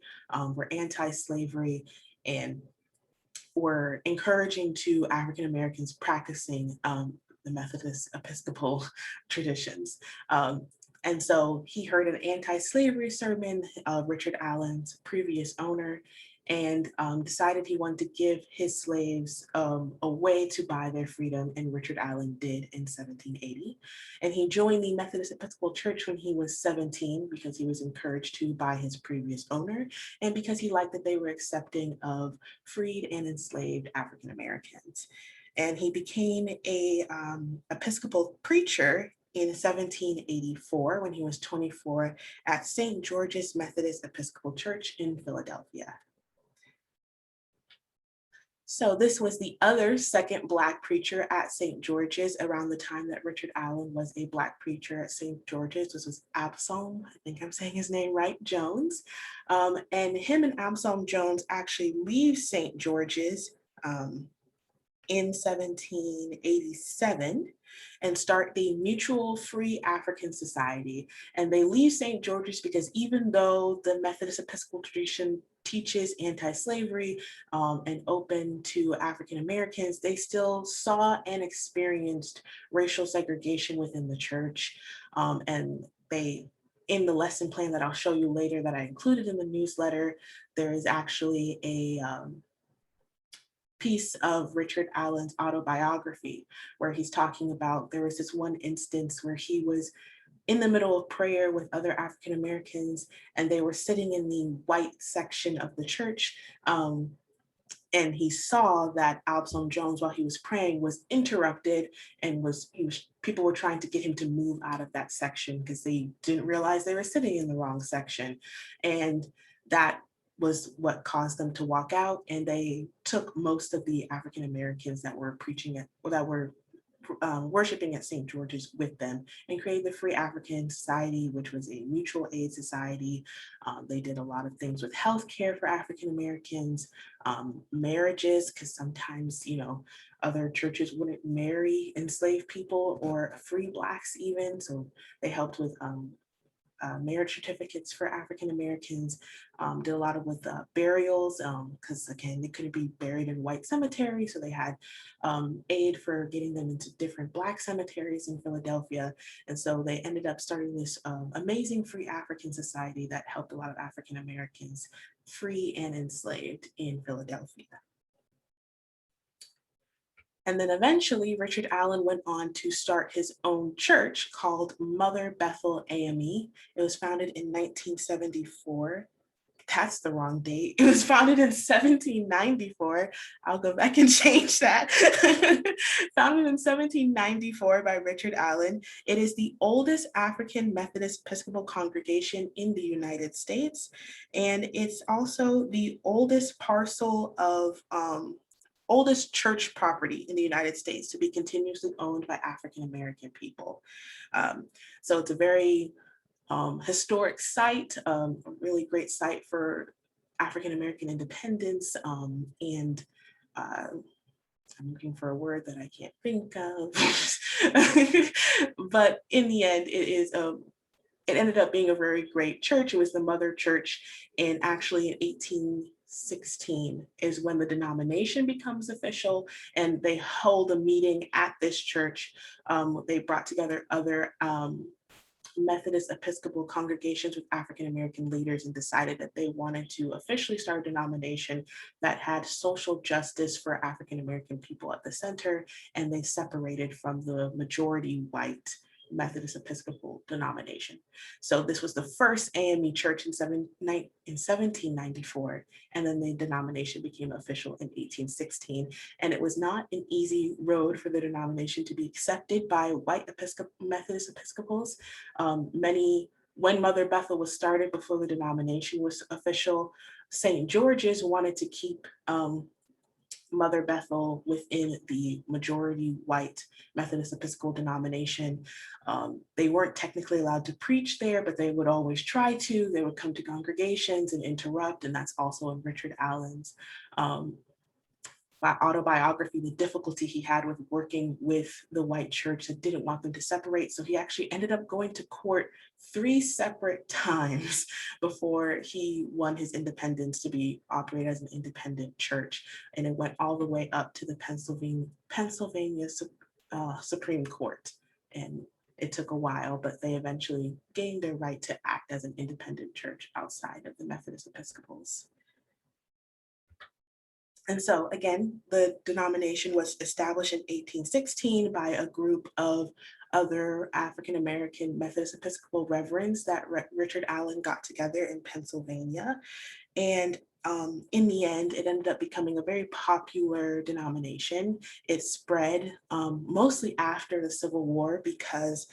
were anti-slavery, and were encouraging to African Americans practicing the Methodist Episcopal traditions. And so he heard an anti-slavery sermon of Richard Allen's previous owner, and decided he wanted to give his slaves a way to buy their freedom, and Richard Allen did in 1780. And he joined the Methodist Episcopal Church when he was 17, because he was encouraged to by his previous owner, and because he liked that they were accepting of freed and enslaved African Americans. And he became a Episcopal preacher in 1784 when he was 24 at St. George's Methodist Episcopal Church in Philadelphia. So this was the other second Black preacher at St. George's around the time that Richard Allen was a Black preacher at St. George's. This was Absalom, I think I'm saying his name right, Jones. And him and Absalom Jones actually leave St. George's in 1787 and start the Mutual Free African Society. And they leave St. George's because even though the Methodist Episcopal tradition teaches anti-slavery and open to African Americans, they still saw and experienced racial segregation within the church. And they, in the lesson plan that I'll show you later that I included in the newsletter, there is actually a piece of Richard Allen's autobiography where he's talking about, there was this one instance where he was in the middle of prayer with other African Americans, and they were sitting in the white section of the church. And he saw that Absalom Jones, while he was praying, was interrupted and people were trying to get him to move out of that section because they didn't realize they were sitting in the wrong section. And that was what caused them to walk out. And they took most of the African Americans that were preaching at, or that were worshiping at St. George's with them, and created the Free African Society, which was a mutual aid society. They did a lot of things with healthcare for African Americans, marriages, because sometimes, you know, other churches wouldn't marry enslaved people or free Blacks even. So they helped with marriage certificates for African Americans, did a lot of with burials, because again, they couldn't be buried in white cemeteries. So they had aid for getting them into different Black cemeteries in Philadelphia. And so they ended up starting this amazing Free African Society that helped a lot of African Americans free and enslaved in Philadelphia. And then eventually Richard Allen went on to start his own church called Mother Bethel AME. It was founded in 1974. That's the wrong date. It was founded in 1794. I'll go back and change that. Founded in 1794 by Richard Allen. It is the oldest African Methodist Episcopal congregation in the United States. And it's also the oldest parcel of oldest church property in the United States to be continuously owned by African American people. So it's a very historic site, a really great site for African American independence. And I'm looking for a word that I can't think of. But in the end, it ended up being a very great church. It was the mother church, and actually in 1816 is when the denomination becomes official, and they hold a meeting at this church. They brought together other Methodist Episcopal congregations with African American leaders and decided that they wanted to officially start a denomination that had social justice for African American people at the center, and they separated from the majority white Methodist Episcopal denomination. So this was the first AME church in 1794, and then the denomination became official in 1816. And it was not an easy road for the denomination to be accepted by white Methodist Episcopals. When Mother Bethel was started before the denomination was official, St. George's wanted to keep Mother Bethel within the majority white Methodist Episcopal denomination. They weren't technically allowed to preach there, but they would always try to. They would come to congregations and interrupt, and that's also in Richard Allen's autobiography, the difficulty he had with working with the white church that didn't want them to separate. So he actually ended up going to court 3 separate times before he won his independence to be operated as an independent church. And it went all the way up to the Pennsylvania Supreme Court. And it took a while, but they eventually gained their right to act as an independent church outside of the Methodist Episcopals. And so again, the denomination was established in 1816 by a group of other African-American Methodist Episcopal reverends that Richard Allen got together in Pennsylvania. And in the end, it ended up becoming a very popular denomination. It spread mostly after the Civil War because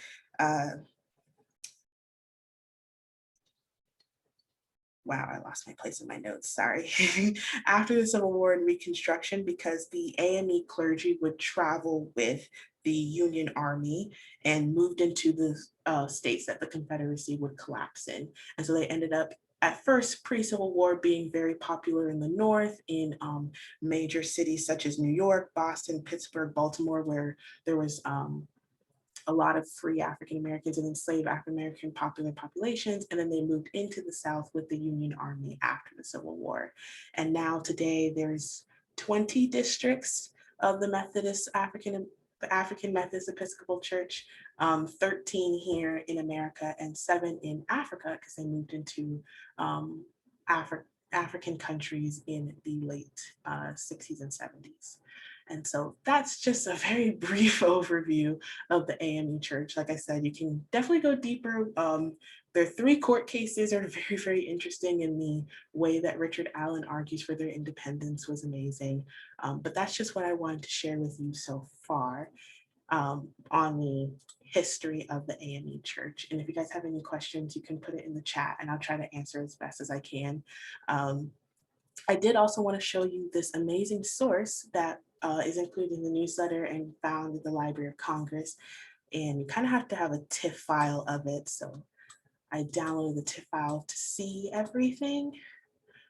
wow, I lost my place in my notes, sorry. After the Civil War and Reconstruction, because the AME clergy would travel with the Union Army and moved into the states that the Confederacy would collapse in. And so they ended up at first pre-Civil War being very popular in the North, in major cities such as New York, Boston, Pittsburgh, Baltimore, where there was a lot of free African Americans and enslaved African American populations, and then they moved into the South with the Union Army after the Civil War. And now today there's 20 districts of the African Methodist Episcopal Church, 13 here in America and 7 in Africa, because they moved into African countries in the late 60s and 70s. And so that's just a very brief overview of the AME Church. Like I said, you can definitely go deeper. Their 3 court cases are very, very interesting, and the way that Richard Allen argues for their independence was amazing. But that's just what I wanted to share with you so far on the history of the AME Church. And if you guys have any questions, you can put it in the chat and I'll try to answer as best as I can. I did also want to show you this amazing source that is included in the newsletter and found at the Library of Congress. And you kind of have to have a TIFF file of it. So I downloaded the TIFF file to see everything.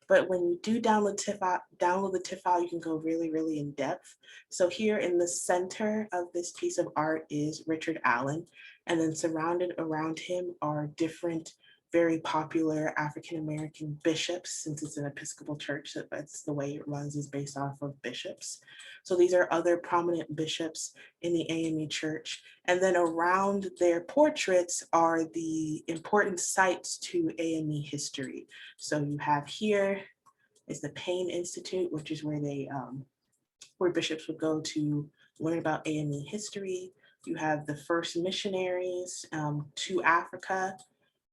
But when you do download the TIFF file, you can go really, really in depth. So here in the center of this piece of art is Richard Allen, and then surrounded around him are different very popular African-American bishops, since it's an Episcopal church, so that's the way it runs, is based off of bishops. So these are other prominent bishops in the AME Church. And then around their portraits are the important sites to AME history. So you have here is the Payne Institute, which is where where bishops would go to learn about AME history. You have the first missionaries to Africa,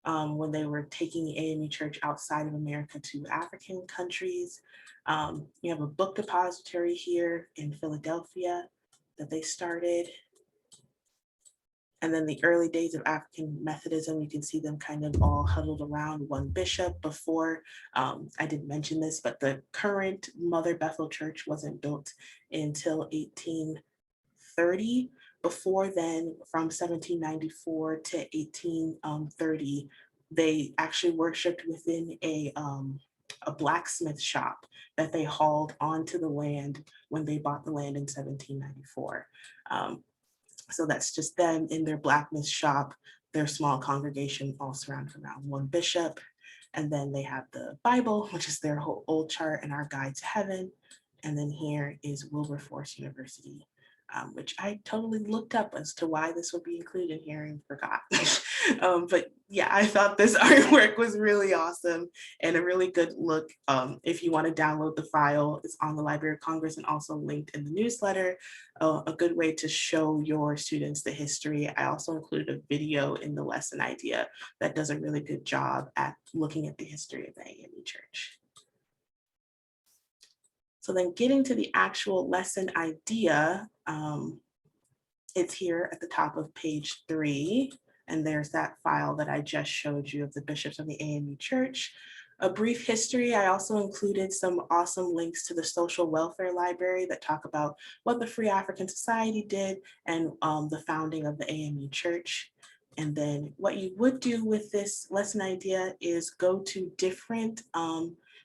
when they were taking the AME Church outside of America to African countries. You have a book depository here in Philadelphia that they started. And then the early days of African Methodism, you can see them kind of all huddled around one bishop. Before, I didn't mention this, but the current Mother Bethel Church wasn't built until 1830. Before then, from 1794 to 1830, they actually worshiped within a blacksmith shop that they hauled onto the land when they bought the land in 1794. So that's just them in their blacksmith shop, their small congregation all surrounded around one bishop. And then they have the Bible, which is their whole old chart and our guide to heaven. And then here is Wilberforce University, which I totally looked up as to why this would be included here and forgot. But yeah, I thought this artwork was really awesome and a really good look. If you want to download the file, it's on the Library of Congress and also linked in the newsletter. A good way to show your students the history. I also included a video in the lesson idea that does a really good job at looking at the history of the AME Church. So then getting to the actual lesson idea, it's here at the top of page 3. And there's that file that I just showed you of the bishops of the AME Church. A brief history, I also included some awesome links to the social welfare library that talk about what the Free African Society did and the founding of the AME Church. And then what you would do with this lesson idea is go to different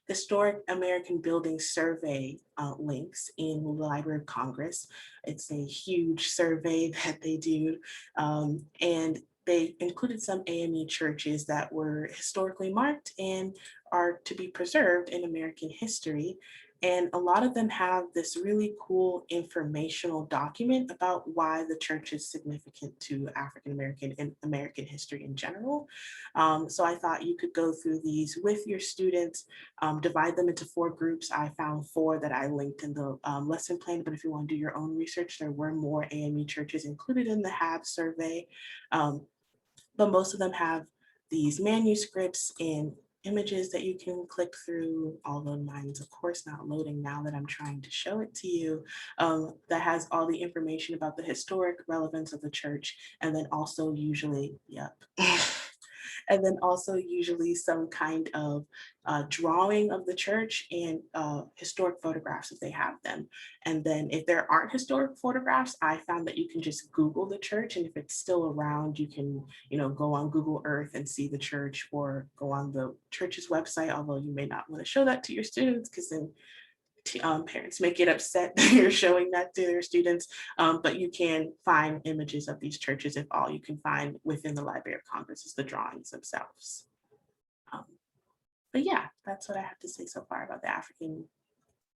Historic American Building Survey links in the Library of Congress. It's a huge survey that they do. And they included some AME churches that were historically marked and are to be preserved in American history. And a lot of them have this really cool informational document about why the church is significant to African-American and American history in general. So I thought you could go through these with your students, divide them into 4 groups. I found 4 that I linked in the lesson plan, but if you want to do your own research, there were more AME churches included in the HAB survey. But most of them have these manuscripts and images that you can click through, although mine's of course not loading now that I'm trying to show it to you, that has all the information about the historic relevance of the church, and then also usually, yep. And then also usually some kind of drawing of the church and historic photographs if they have them. And then if there aren't historic photographs, I found that you can just Google the church, and if it's still around, you can, go on Google Earth and see the church, or go on the church's website, although you may not want to show that to your students because then parents may get upset that you're showing that to their students, but you can find images of these churches if all you can find within the Library of Congress is the drawings themselves. But yeah, that's what I have to say so far about the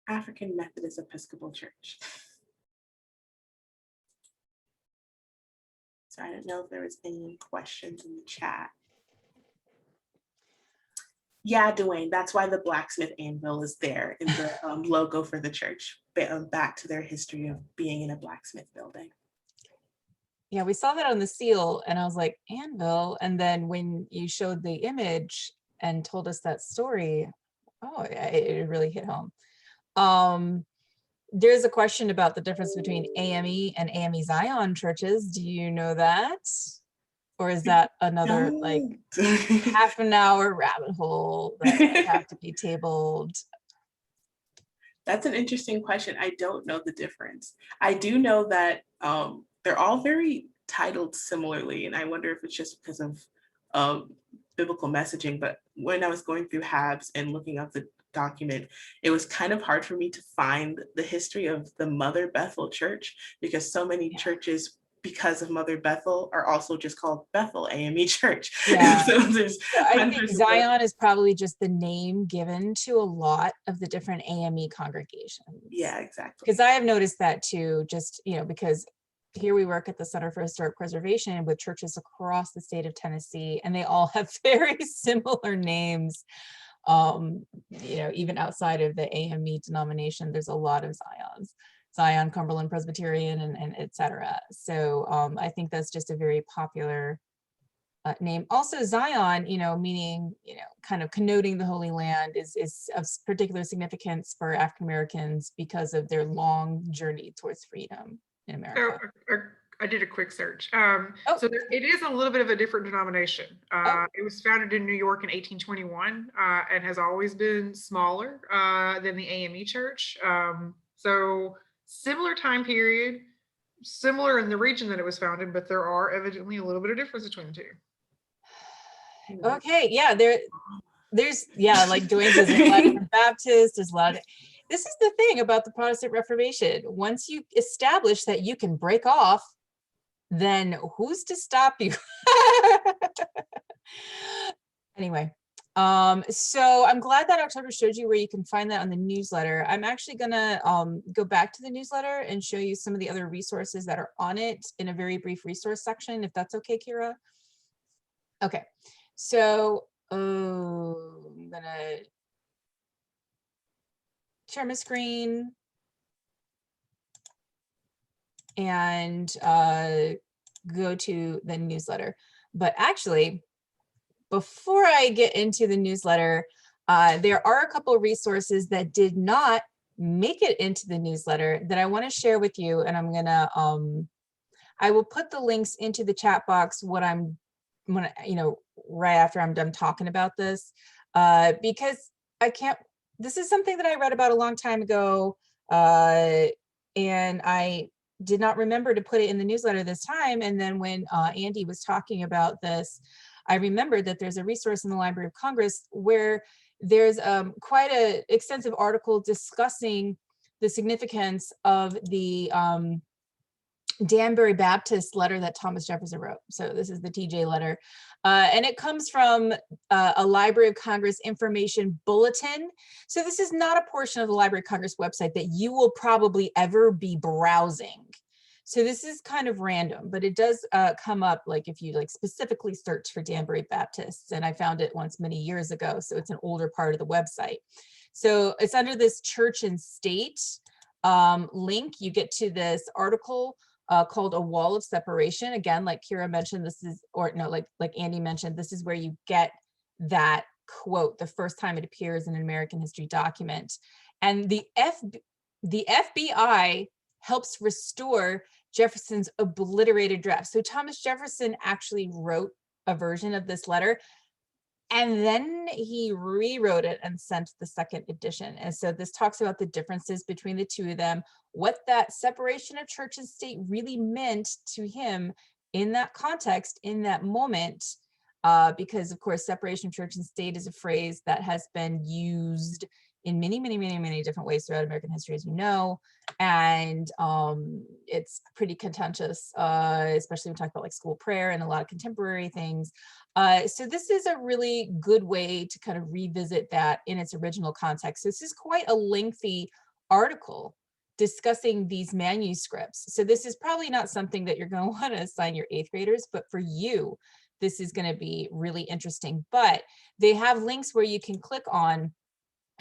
African Methodist Episcopal Church. So I don't know if there was any questions in the chat. Yeah, Dwayne, that's why the blacksmith anvil is there in the logo for the church, back to their history of being in a blacksmith building. Yeah, we saw that on the seal and I was like, anvil. And then when you showed the image and told us that story, oh, it really hit home. There's a question about the difference between AME and AME Zion churches. Do you know that? Or is that another like half an hour rabbit hole that I have to be tabled? That's an interesting question. I don't know the difference. I do know that they're all very titled similarly, and I wonder if it's just because of biblical messaging. But when I was going through Habs and looking up the document, it was kind of hard for me to find the history of the Mother Bethel Church, because so many churches, because of Mother Bethel, are also just called Bethel AME Church. Yeah. So I think Zion is probably just the name given to a lot of the different AME congregations. Yeah, exactly. Because I have noticed that too, just, because here we work at the Center for Historic Preservation with churches across the state of Tennessee, and they all have very similar names. Even outside of the AME denomination, there's a lot of Zion, Cumberland Presbyterian, and et cetera. So I think that's just a very popular name. Also Zion, meaning, kind of connoting the Holy Land is of particular significance for African Americans because of their long journey towards freedom in America. So I did a quick search. So it is a little bit of a different denomination. It was founded in New York in 1821 and has always been smaller than the AME Church. So similar time period, similar in the region that it was founded, but there are evidently a little bit of difference between the two. Okay, yeah, there's like Dwayne says, there's a lot of different Baptists, there's a lot of, this is the thing about the Protestant Reformation. Once you establish that you can break off, then who's to stop you? Anyway, so I'm glad that October showed you where you can find that on the newsletter. I'm actually gonna go back to the newsletter and show you some of the other resources that are on it in a very brief resource section, if that's okay, Kira. Okay, so I'm gonna share my screen and go to the newsletter. But actually, before I get into the newsletter, there are a couple of resources that did not make it into the newsletter that I want to share with you. And I'm gonna, I will put the links into the chat box right after I'm done talking about this, because this is something that I read about a long time ago, and I did not remember to put it in the newsletter this time. And then when Andy was talking about this, I remembered that there's a resource in the Library of Congress where there's quite an extensive article discussing the significance of the Danbury Baptist letter that Thomas Jefferson wrote. So this is the TJ letter. And it comes from a Library of Congress information bulletin. So this is not a portion of the Library of Congress website that you will probably ever be browsing. So this is kind of random, but it does come up like if you specifically search for Danbury Baptists, and I found it once many years ago. So it's an older part of the website. So it's under this church and state link. You get to this article called A Wall of Separation. Again, like Kira mentioned, like Andy mentioned, this is where you get that quote the first time it appears in an American history document. And the FBI helps restore Jefferson's obliterated draft. So Thomas Jefferson actually wrote a version of this letter. And then he rewrote it and sent the second edition. And so this talks about the differences between the two of them, what that separation of church and state really meant to him in that context, in that moment, because of course, separation of church and state is a phrase that has been used in many, many, many, many different ways throughout American history, as you know, and it's pretty contentious, especially when we talk about like school prayer and a lot of contemporary things. So this is a really good way to kind of revisit that in its original context. So this is quite a lengthy article discussing these manuscripts. So this is probably not something that you're going to want to assign your 8th graders, but for you, this is going to be really interesting. But they have links where you can click on,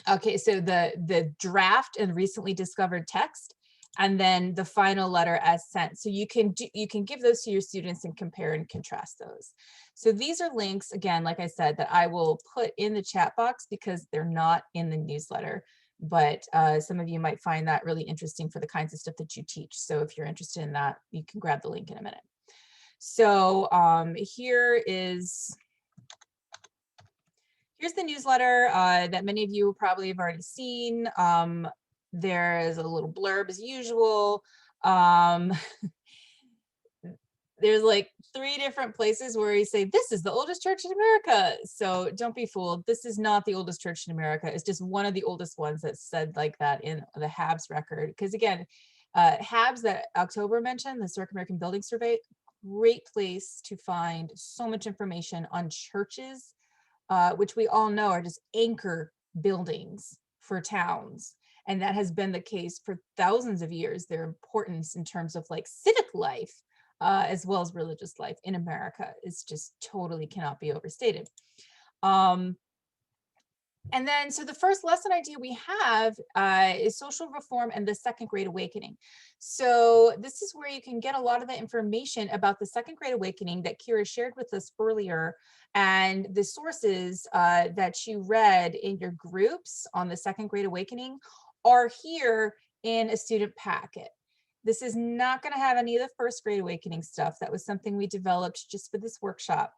okay, so the draft and recently discovered text, and then the final letter as sent. So you can give those to your students and compare and contrast those. So these are links, again, like I said, that I will put in the chat box because they're not in the newsletter. But some of you might find that really interesting for the kinds of stuff that you teach. So if you're interested in that, you can grab the link in a minute. So here's the newsletter that many of you probably have already seen. There is a little blurb as usual. There's like 3 different places where you say, this is the oldest church in America. So don't be fooled. This is not the oldest church in America. It's just one of the oldest ones that's said like that in the HABS record. Because again, HABS that October mentioned, the Historic American Building Survey, great place to find so much information on churches, which we all know are just anchor buildings for towns. And that has been the case for thousands of years. Their importance in terms of like civic life, as well as religious life in America is just totally cannot be overstated. And then, so the first lesson idea we have is social reform and the Second Great Awakening. So this is where you can get a lot of the information about the Second Great Awakening that Kira shared with us earlier, and the sources that you read in your groups on the Second Great Awakening are here in a student packet. This is not going to have any of the First Great Awakening stuff. That was something we developed just for this workshop.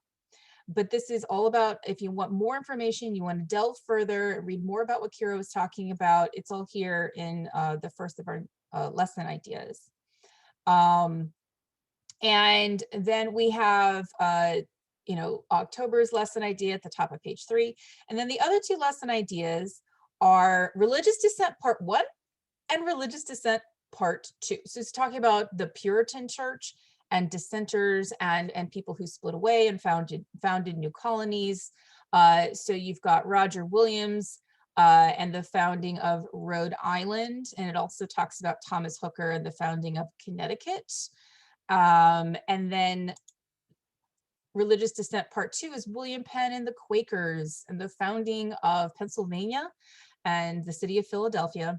But this is all about, if you want more information, you want to delve further, read more about what Kira was talking about, it's all here in the first of our lesson ideas. And then we have, October's lesson idea at the top of page 3. And then the other 2 lesson ideas are Religious Dissent Part 1 and Religious Dissent Part 2. So it's talking about the Puritan Church and dissenters and people who split away and founded new colonies. So you've got Roger Williams and the founding of Rhode Island. And it also talks about Thomas Hooker and the founding of Connecticut. And then Religious Dissent Part 2 is William Penn and the Quakers and the founding of Pennsylvania and the city of Philadelphia.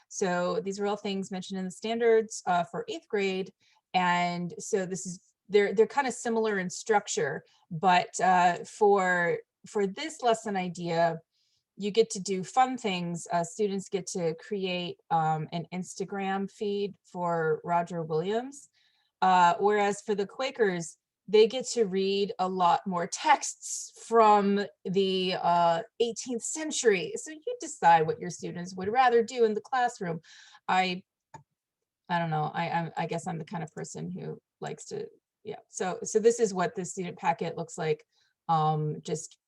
So these are all things mentioned in the standards for 8th grade. And so this is, they're kind of similar in structure, but for this lesson idea, you get to do fun things. Students get to create an Instagram feed for Roger Williams, whereas for the Quakers, they get to read a lot more texts from the 18th century. So you decide what your students would rather do in the classroom. I don't know. I guess I'm the kind of person who likes to, yeah. So this is what the student packet looks like. Just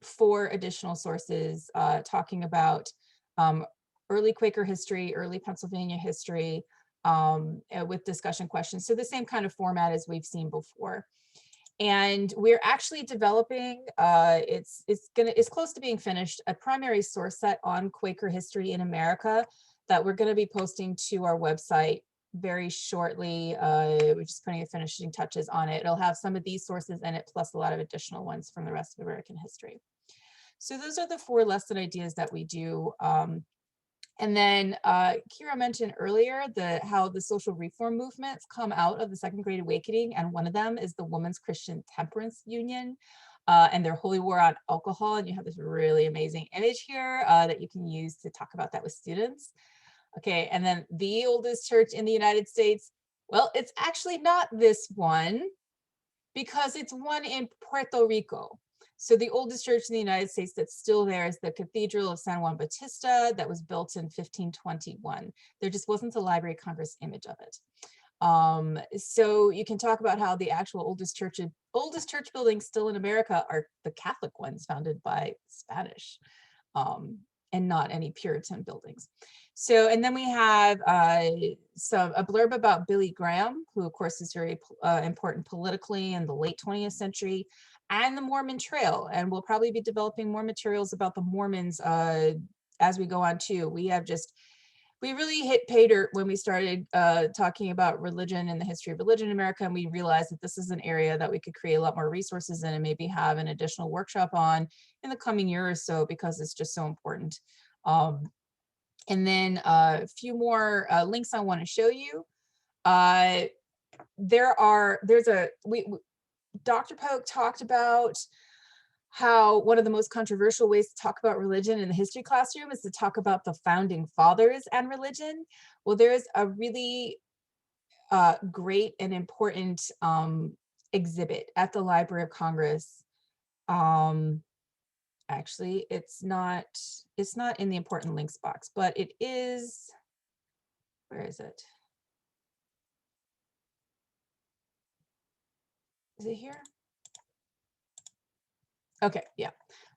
4 additional sources talking about early Quaker history, early Pennsylvania history, with discussion questions. So the same kind of format as we've seen before. And we're actually developing, it's close to being finished, a primary source set on Quaker history in America that we're going to be posting to our website very shortly. We're just putting the finishing touches on it. It'll have some of these sources in it, plus a lot of additional ones from the rest of American history. So those are the 4 lesson ideas that we do. And then Kira mentioned earlier how the social reform movements come out of the Second Great Awakening, and one of them is the Women's Christian Temperance Union and their holy war on alcohol. And you have this really amazing image here that you can use to talk about that with students. Okay, and then the oldest church in the United States, well, it's actually not this one. Because it's one in Puerto Rico. So the oldest church in the United States that's still there is the Cathedral of San Juan Bautista that was built in 1521. There just wasn't a Library of Congress image of it. So you can talk about how the actual oldest church buildings still in America are the Catholic ones founded by Spanish, and not any Puritan buildings. So, and then we have a blurb about Billy Graham, who of course is very important politically in the late 20th century, and the Mormon Trail. And we'll probably be developing more materials about the Mormons as we go on too. We really hit pay dirt when we started talking about religion and the history of religion in America, and we realized that this is an area that we could create a lot more resources in and maybe have an additional workshop on in the coming year or so, because it's just so important. And then a few more links I want to show you. Dr. Polk talked about how one of the most controversial ways to talk about religion in the history classroom is to talk about the founding fathers and religion. Well, there's a really great and important exhibit at the Library of Congress. Actually, it's not in the important links box, but it is, where is it? Is it here? Okay, yeah.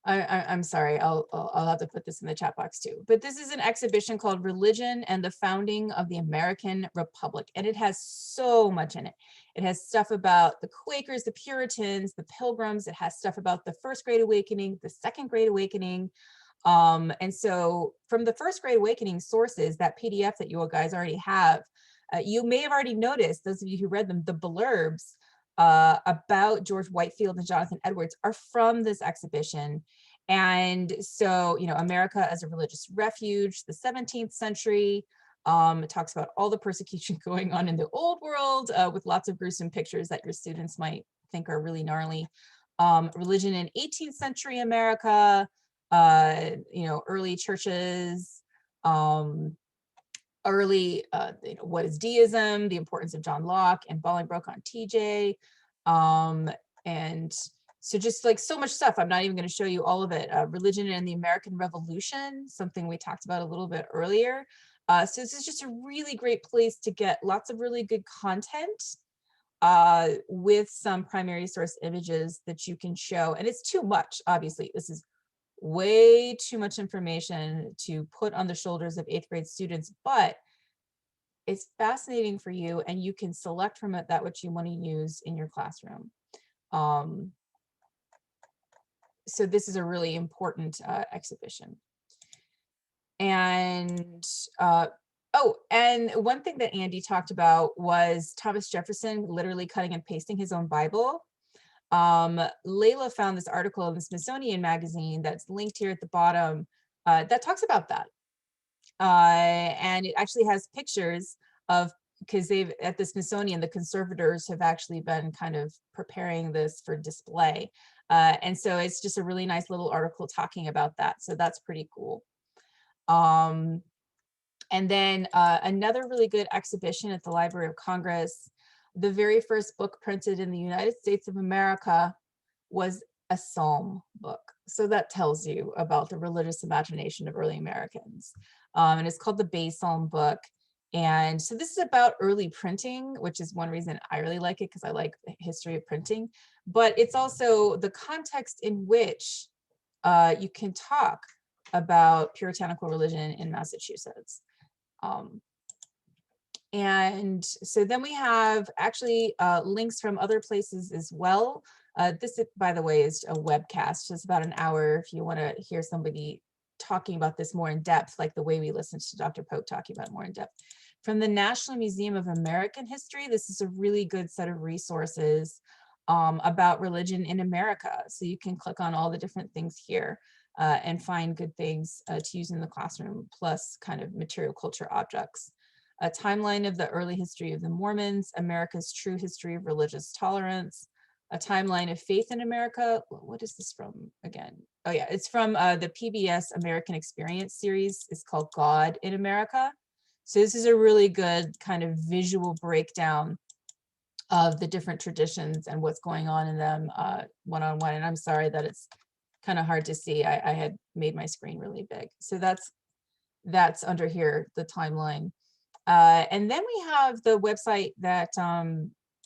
I'm sorry, I'll have to put this in the chat box too. But this is an exhibition called Religion and the Founding of the American Republic. And it has so much in it. It has stuff about the Quakers, the Puritans, the Pilgrims. It has stuff about the First Great Awakening, the Second Great Awakening. And so from the First Great Awakening sources, that PDF that you guys already have, you may have already noticed, those of you who read them, the blurbs about George Whitefield and Jonathan Edwards are from this exhibition. And so, you know, America as a religious refuge, the 17th century, it talks about all the persecution going on in the old world with lots of gruesome pictures that your students might think are really gnarly. Religion in 18th century America, you know, early churches, early, you know, what is deism, the importance of John Locke and Bolingbroke on TJ. And so just like so much stuff, I'm not even going to show you all of it. Religion and the American Revolution, something we talked about a little bit earlier. So this is just a really great place to get lots of really good content with some primary source images that you can show. And it's too much, obviously. This is way too much information to put on the shoulders of 8th grade students, but it's fascinating for you and you can select from it that which you want to use in your classroom. So this is a really important exhibition. And oh, and one thing that Andy talked about was Thomas Jefferson literally cutting and pasting his own Bible. Layla found this article in the Smithsonian magazine that's linked here at the bottom that talks about that. And it actually has pictures of, because they've at the Smithsonian, the conservators have actually been kind of preparing this for display. And so it's just a really nice little article talking about that. So that's pretty cool. And then another really good exhibition at the Library of Congress. The very first book printed in the United States of America was a psalm book. So that tells you about the religious imagination of early Americans. And it's called the Bay Psalm Book. And so this is about early printing, which is one reason I really like it, because I like the history of printing. But it's also the context in which you can talk about puritanical religion in Massachusetts. And so then we have actually links from other places as well. This, by the way, is a webcast, just about an hour if you want to hear somebody talking about this more in depth, like the way we listened to Dr. Pope talking about it more in depth. From the National Museum of American History, this is a really good set of resources about religion in America. So you can click on all the different things here and find good things to use in the classroom, plus kind of material culture objects. A timeline of the early history of the Mormons, America's true history of religious tolerance, a timeline of faith in America. What is this from again? Oh yeah, it's from the PBS American Experience series. It's called God in America. So this is a really good kind of visual breakdown of the different traditions and what's going on in them one-on-one. And I'm sorry that it's kind of hard to see. I had made my screen really big. So that's under here, the timeline. And then we have the website that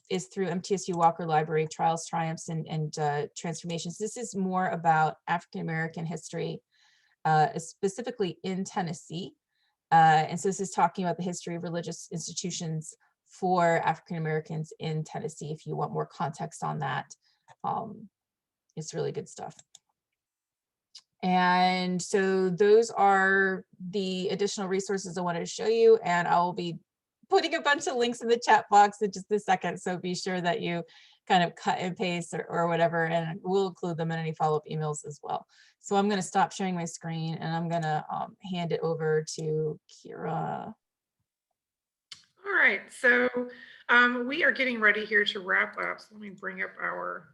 is through MTSU Walker Library, Trials, Triumphs, and Transformations. This is more about African-American history, specifically in Tennessee. And so this is talking about the history of religious institutions for African-Americans in Tennessee. If you want more context on that, it's really good stuff. And so those are the additional resources I wanted to show you, and I'll be putting a bunch of links in the chat box in just a second. So be sure that you kind of cut and paste or whatever, and we'll include them in any follow-up emails as well. So I'm going to stop sharing my screen and I'm going to hand it over to Kira. All right, so we are getting ready here to wrap up. So let me bring up our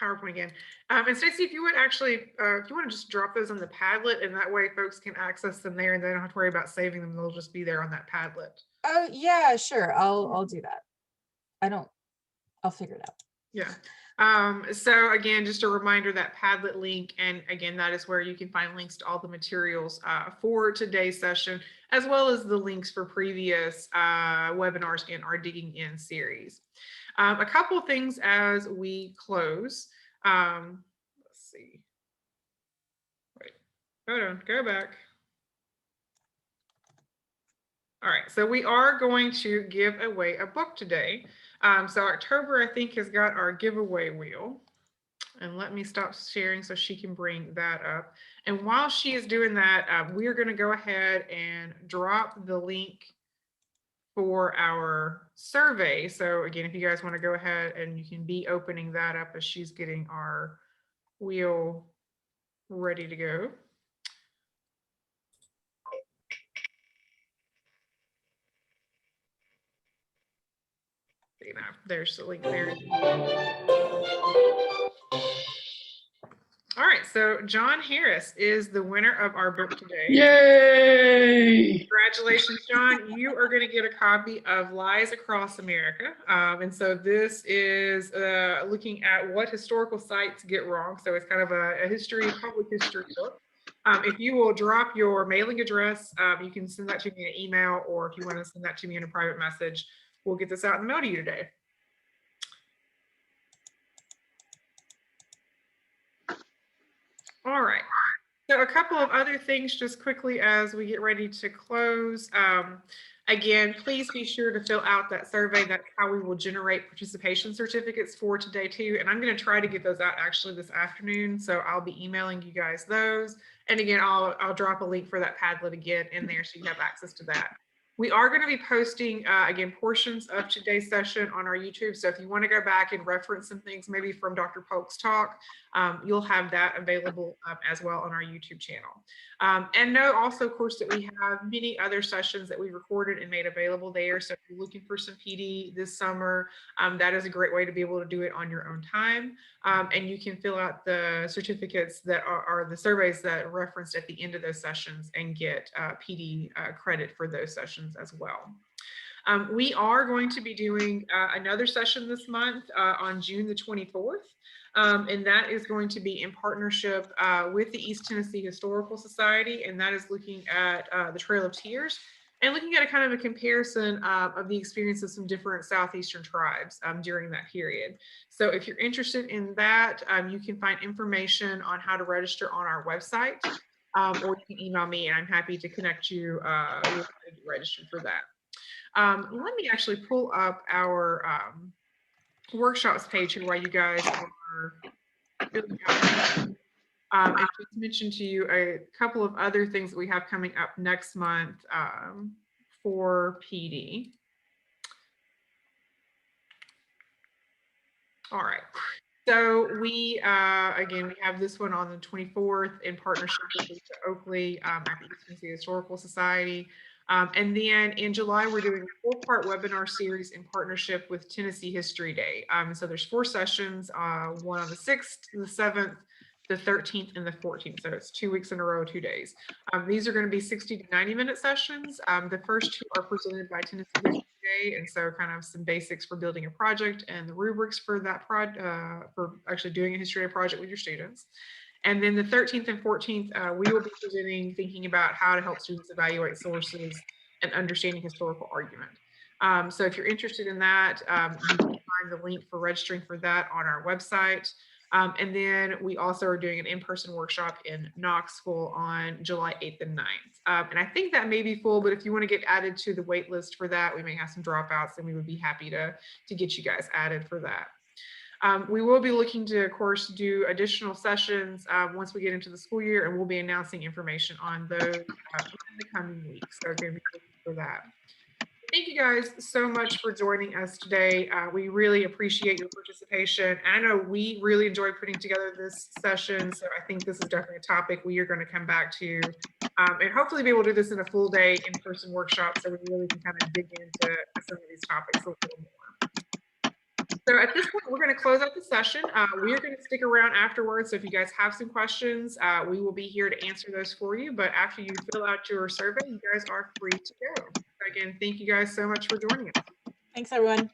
PowerPoint again. And Stacey, if you would actually, if you want to just drop those on the Padlet, and that way folks can access them there and they don't have to worry about saving them. They'll just be there on that Padlet. Oh yeah, sure. I'll do that. I'll figure it out. Yeah. So again, just a reminder, that Padlet link, and again, that is where you can find links to all the materials for today's session, as well as the links for previous webinars in our Digging In series. A couple of things as we close. Let's see. Wait, hold on, go back. All right, so we are going to give away a book today. So October, I think, has got our giveaway wheel. And let me stop sharing so she can bring that up. And while she is doing that, we are going to go ahead and drop the link for our survey. So again, if you guys want to go ahead, and you can be opening that up as she's getting our wheel ready to go. There's the link there. All right, so John Harris is the winner of our book today. Yay! Congratulations, John. You are going to get a copy of Lies Across America. And so this is looking at what historical sites get wrong. So it's kind of a history, public history book. If you will drop your mailing address, you can send that to me in an email, or if you want to send that to me in a private message, we'll get this out in the mail to you today. All right. So a couple of other things just quickly as we get ready to close. Again, please be sure to fill out that survey. That's how we will generate participation certificates for today too. And I'm going to try to get those out actually this afternoon. So I'll be emailing you guys those. And again, I'll drop a link for that Padlet again in there so you have access to that. We are going to be posting, again, portions of today's session on our YouTube. So if you want to go back and reference some things, maybe from Dr. Polk's talk, you'll have that available as well on our YouTube channel. And know also, of course, that we have many other sessions that we recorded and made available there. So if you're looking for some PD this summer, that is a great way to be able to do it on your own time. And you can fill out the certificates that are the surveys that are referenced at the end of those sessions and get PD credit for those sessions as well. We are going to be doing another session this month on June the 24th. And that is going to be in partnership with the East Tennessee Historical Society. And that is looking at the Trail of Tears and looking at a kind of a comparison of the experience of some different Southeastern tribes during that period. So if you're interested in that, you can find information on how to register on our website, or you can email me and I'm happy to connect you with how to get registered for that. Let me actually pull up our workshops page here while you guys are filling out. And just mention to you a couple of other things that we have coming up next month for PD. All right. So we, again, we have this one on the 24th in partnership with Lisa Oakley at the East Tennessee Historical Society. And then in July, we're doing a 4-part webinar series in partnership with Tennessee History Day. So there's 4 sessions, one on the 6th, the 7th, the 13th, and the 14th. So it's 2 weeks in a row, 2 days. These are going to be 60 to 90-minute sessions. The first 2 are presented by Tennessee History today, and so kind of some basics for building a project and the rubrics for that for actually doing a history day project with your students. And then the 13th and 14th, we will be presenting, thinking about how to help students evaluate sources and understanding historical argument. So if you're interested in that, you can find the link for registering for that on our website. And then we also are doing an in-person workshop in Knoxville on July 8th and 9th. And I think that may be full, but if you want to get added to the wait list for that, we may have some dropouts, and we would be happy to get you guys added for that. We will be looking to, of course, do additional sessions once we get into the school year, and we'll be announcing information on those in the coming weeks. So again, be looking for that. Thank you guys so much for joining us today. We really appreciate your participation. I know we really enjoyed putting together this session, so I think this is definitely a topic we are going to come back to, and hopefully be able to do this in a full day in-person workshop so we really can kind of dig into some of these topics a little more. So at this point, we're going to close out the session. We are going to stick around afterwards. So if you guys have some questions, we will be here to answer those for you. But after you fill out your survey, you guys are free to go. So again, thank you guys so much for joining us. Thanks, everyone.